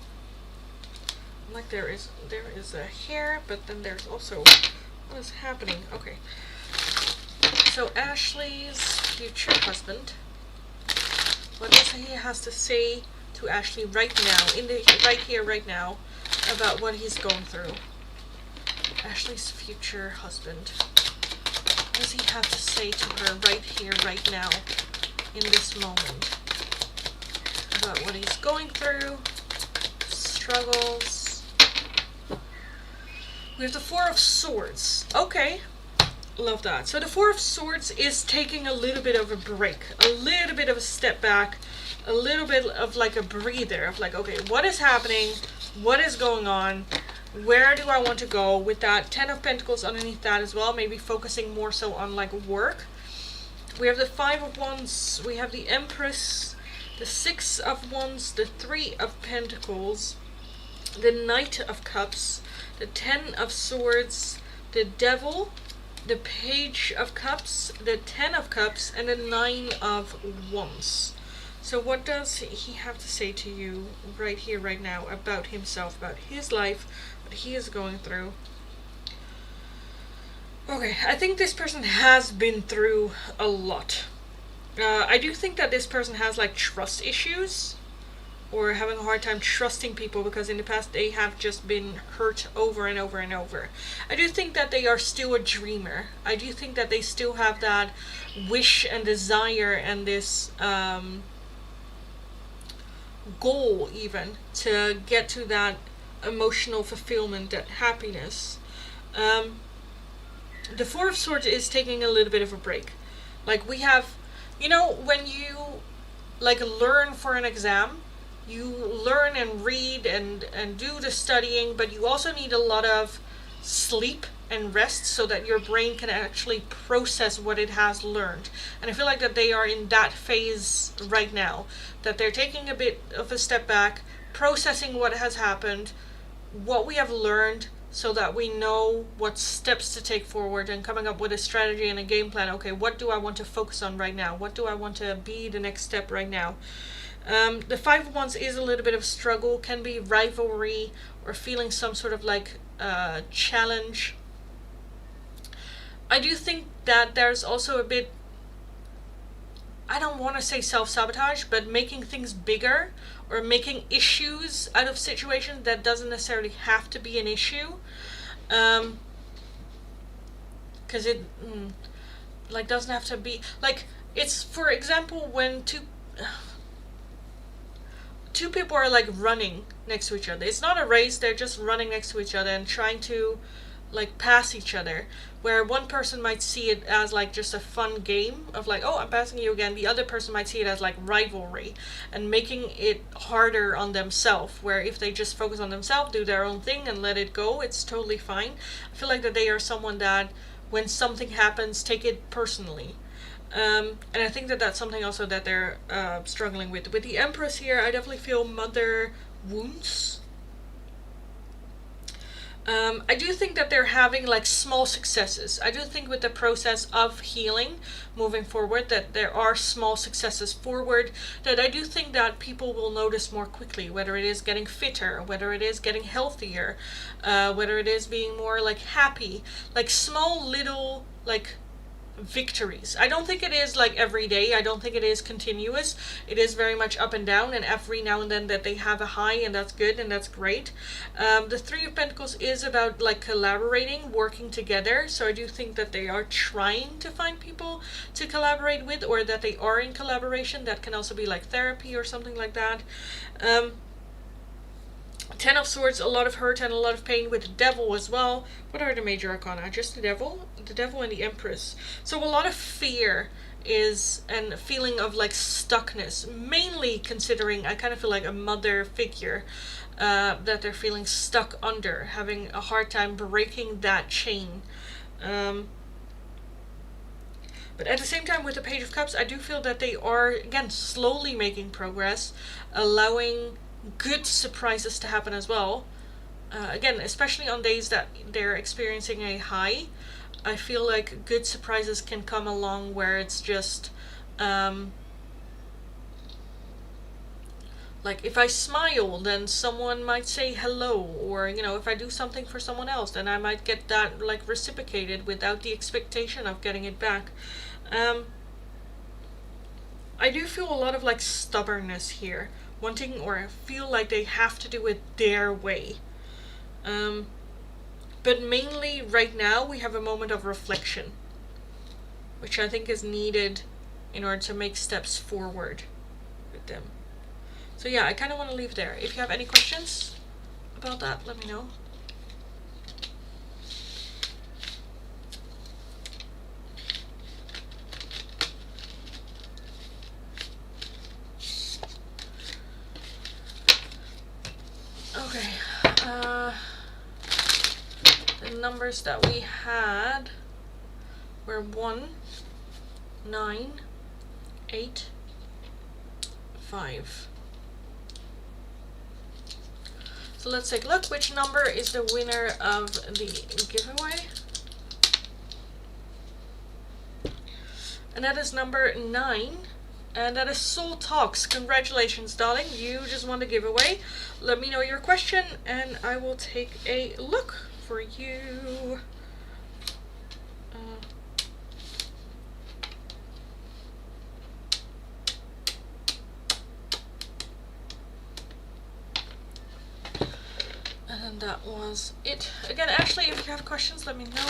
a hair, but then there's also, what is happening? Okay. So Ashley's future husband, what does he has to say to Ashley right now, right here, right now, about what he's going through? Ashley's future husband. What does he have to say to her right here, right now, in this moment? About what he's going through, struggles. We have the Four of Swords. Okay, love that. So the Four of Swords is taking a little bit of a break, a little bit of a step back, a little bit of like a breather of like, okay, what is happening? What is going on? Where do I want to go with that? 10 of Pentacles underneath that as well. Maybe focusing more so on like work. We have the 5 of Wands. We have the Empress. The 6 of Wands. The 3 of Pentacles. The Knight of Cups. The 10 of Swords. The Devil. The Page of Cups. The 10 of Cups. And the 9 of Wands. So what does he have to say to you right here, right now, about himself, about his life, what he is going through? Okay, I think this person has been through a lot. I do think that this person has like trust issues or having a hard time trusting people because in the past they have just been hurt over and over and over. I do think that they are still a dreamer. I do think that they still have that wish and desire and this goal even to get to that emotional fulfillment, that happiness. Um, the Four of Swords is taking a little bit of a break. Like we have, when you like learn for an exam, you learn and read and do the studying, but you also need a lot of sleep and rest so that your brain can actually process what it has learned. And I feel like that they are in that phase right now, that they're taking a bit of a step back, processing what has happened, what we have learned, so that we know what steps to take forward and coming up with a strategy and a game plan. Okay, what do I want to focus on right now? What do I want to be the next step right now? The Five of Wands is a little bit of a struggle, can be rivalry or feeling some sort of like challenge. I do think that there's also a bit, I don't want to say self-sabotage, but making things bigger or making issues out of situations that doesn't necessarily have to be an issue. Because it like doesn't have to be like, it's for example when two people are like running next to each other. It's not a race, they're just running next to each other and trying to like pass each other, where one person might see it as like just a fun game of like, oh, I'm passing you again. The other person might see it as like rivalry and making it harder on themselves, where if they just focus on themselves, do their own thing and let it go, it's totally fine. I feel like that they are someone that when something happens, take it personally. And I think that that's something also that they're struggling with. With the Empress here, I definitely feel mother wounds. I do think that they're having like small successes. I do think with the process of healing moving forward that there are small successes forward, that I do think that people will notice more quickly, whether it is getting fitter, whether it is getting healthier, whether it is being more like happy, like small little like victories. I don't think it is like every day. I don't think it is continuous. It is very much up and down, and every now and then that they have a high, and that's good and that's great. The Three of Pentacles is about like collaborating, working together. So I do think that they are trying to find people to collaborate with, or that they are in collaboration. That can also be like therapy or something like that. Ten of Swords, a lot of hurt and a lot of pain with the Devil as well. What are the major arcana? Just the Devil and the Empress. So a lot of fear is, and a feeling of like stuckness, mainly considering I kind of feel like a mother figure that they're feeling stuck under, having a hard time breaking that chain. But at the same time, with the Page of Cups, I do feel that they are, again, slowly making progress, allowing good surprises to happen as well. Again, especially on days that they're experiencing a high, I feel like good surprises can come along where it's just like if I smile, then someone might say hello, or if I do something for someone else, then I might get that like reciprocated without the expectation of getting it back. I do feel a lot of like stubbornness here, wanting or feel like they have to do it their way. But mainly right now we have a moment of reflection, which I think is needed in order to make steps forward with them. So yeah, I kind of want to leave there. If you have any questions about that, let me know. Okay, the numbers that we had were 1, 9, 8, 5. So let's take a look. Which number is the winner of the giveaway? And that is number 9. And that is Soul Talks. Congratulations, darling. You just won the giveaway. Let me know your question and I will take a look for you. And that was it. Again, actually, if you have questions, let me know.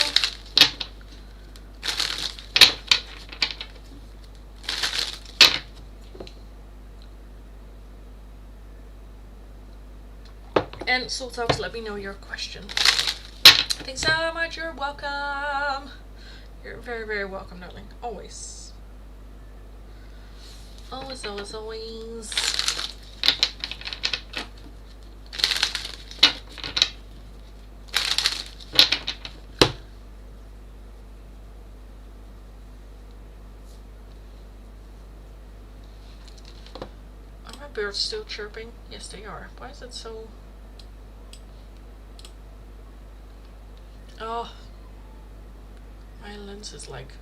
And Soul Talks, let me know your question. Thanks so much. You're welcome. You're very, very welcome, darling. Always. Always, always, always. Are my birds still chirping? Yes, they are. Why is it so... Oh, my lens is like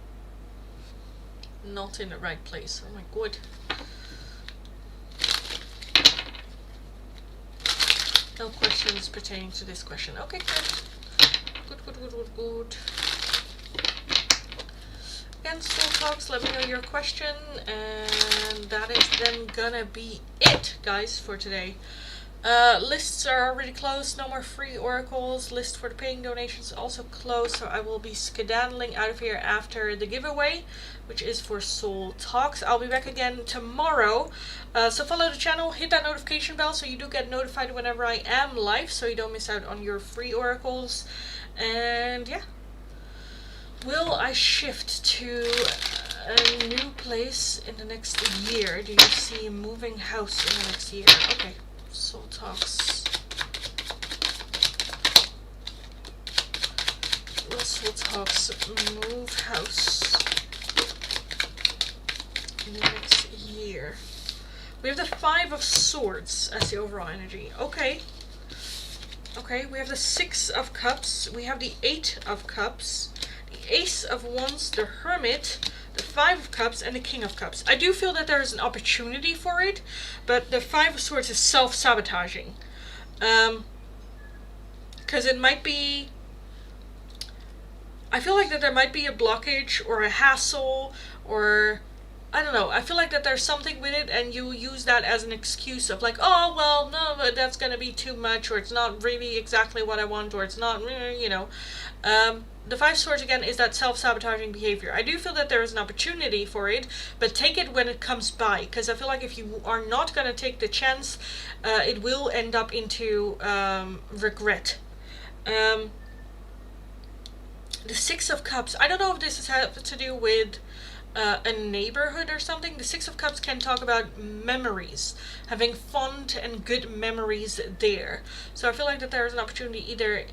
not in the right place. Oh my god. No questions pertaining to this question. Okay, good. Good. Again, Soul Talks, let me know your question, and that is then gonna be it, guys, for today. Lists are already closed, no more free oracles. List for the paying donations also closed, so I will be skedaddling out of here after the giveaway, which is for Soul Talks. I'll be back again tomorrow, so follow the channel, hit that notification bell so you do get notified whenever I am live, so you don't miss out on your free oracles. And yeah, will I shift to a new place in the next year? Do you see a moving house in the next year? Okay. Soul Talks. Will Soul Talks move house in the next year? We have the 5 of Swords as the overall energy. Okay. Okay, we have the 6 of Cups. We have the 8 of Cups. The Ace of Wands, the Hermit, the 5 of Cups, and the King of Cups. I do feel that there is an opportunity for it, but the 5 of Swords is self-sabotaging. Because it might be... I feel like that there might be a blockage or a hassle or... I don't know. I feel like that there's something with it and you use that as an excuse of like, oh, well, no, but that's going to be too much, or it's not really exactly what I want, or it's not, you know. The 5 Swords, again, is that self-sabotaging behavior. I do feel that there is an opportunity for it, but take it when it comes by, because I feel like if you are not going to take the chance, it will end up into regret. The 6 of Cups, I don't know if this has to do with a neighborhood or something. The 6 of Cups can talk about memories, having fond and good memories there. So I feel like that there is an opportunity either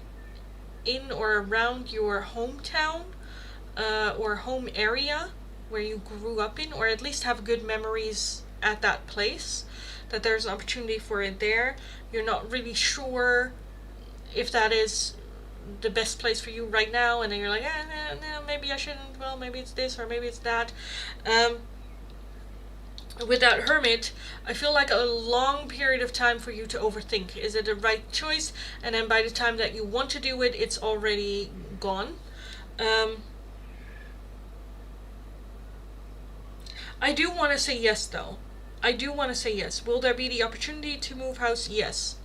in or around your hometown or home area where you grew up in, or at least have good memories at that place, that there's an opportunity for it there. You're not really sure if that is the best place for you right now, and then you're like, no, maybe I shouldn't, well, maybe it's this or maybe it's that. With that Hermit, I feel like a long period of time for you to overthink. Is it the right choice? And then by the time that you want to do it, it's already gone. I do want to say yes, though. I do want to say yes. Will there be the opportunity to move house? Yes.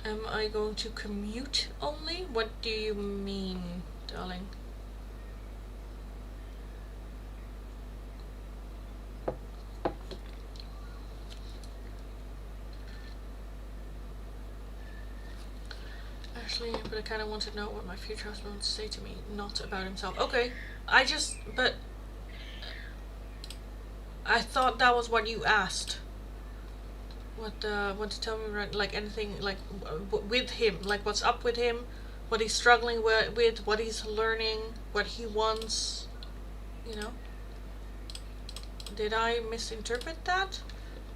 Am I going to commute only? What do you mean, darling? Actually, but I kind of want to know what my future husband wants to say to me, not about himself. Okay, but I thought that was what you asked. What to tell me, right? Like anything, like with him, like what's up with him, what he's struggling with, what he's learning, what he wants, you know? Did I misinterpret that?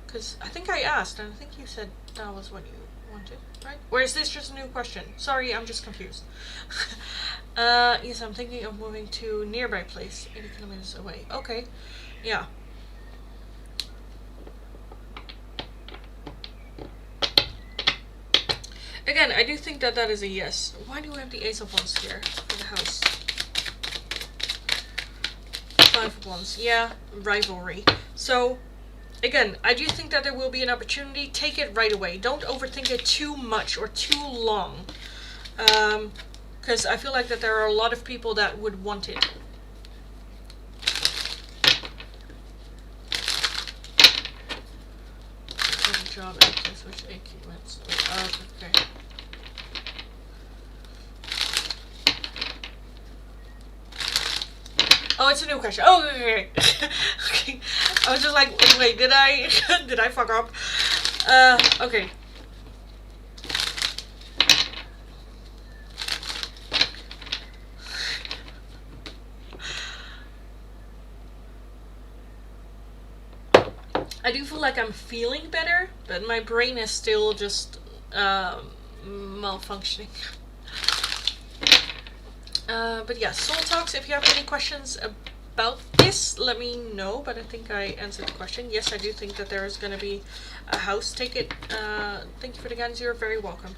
Because I think I asked, and I think you said that was what you wanted, right? Or is this just a new question? Sorry, I'm just confused. Yes, I'm thinking of moving to nearby place, 80 kilometers away. Okay, yeah. Again, I do think that that is a yes. Why do we have the Ace of Wands here in the house? Five of Wands. Yeah, rivalry. So, again, I do think that there will be an opportunity. Take it right away. Don't overthink it too much or too long. Because I feel like that there are a lot of people that would want it. Job and switch equipments. Oh, okay. Oh, it's a new question. Oh, okay. Okay. I was just like, wait, did I did I fuck up? Okay. I do feel like I'm feeling better, but my brain is still just malfunctioning. But yeah, soul talks. If you have any questions about this, let me know. But I think I answered the question. Yes, I do think that there is going to be a house. Take it. Thank you for the guidance. You're very welcome.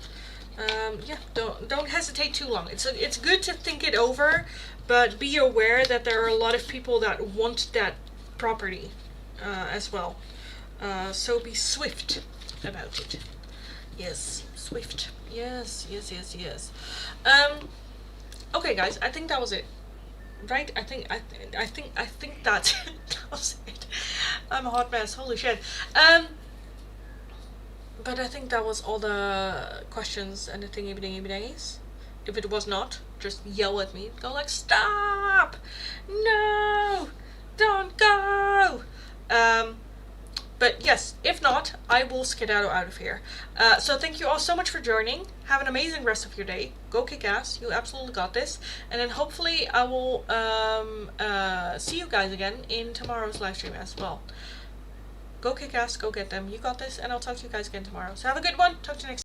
Yeah, don't hesitate too long. It's good to think it over, but be aware that there are a lot of people that want that property as well. So be swift about it. Yes, swift. Yes. Okay, guys, I think that was it. Right? I think that's it. That was it. I'm a hot mess. Holy shit. But I think that was all the questions and the thingy-bingy-bingies. If it was not, just yell at me. Go like, stop! No! Don't go! But yes, if not, I will skedaddle out of here. So thank you all so much for joining. Have an amazing rest of your day. Go kick ass. You absolutely got this. And then hopefully I will see you guys again in tomorrow's live stream as well. Go kick ass. Go get them. You got this. And I'll talk to you guys again tomorrow. So have a good one. Talk to you next time.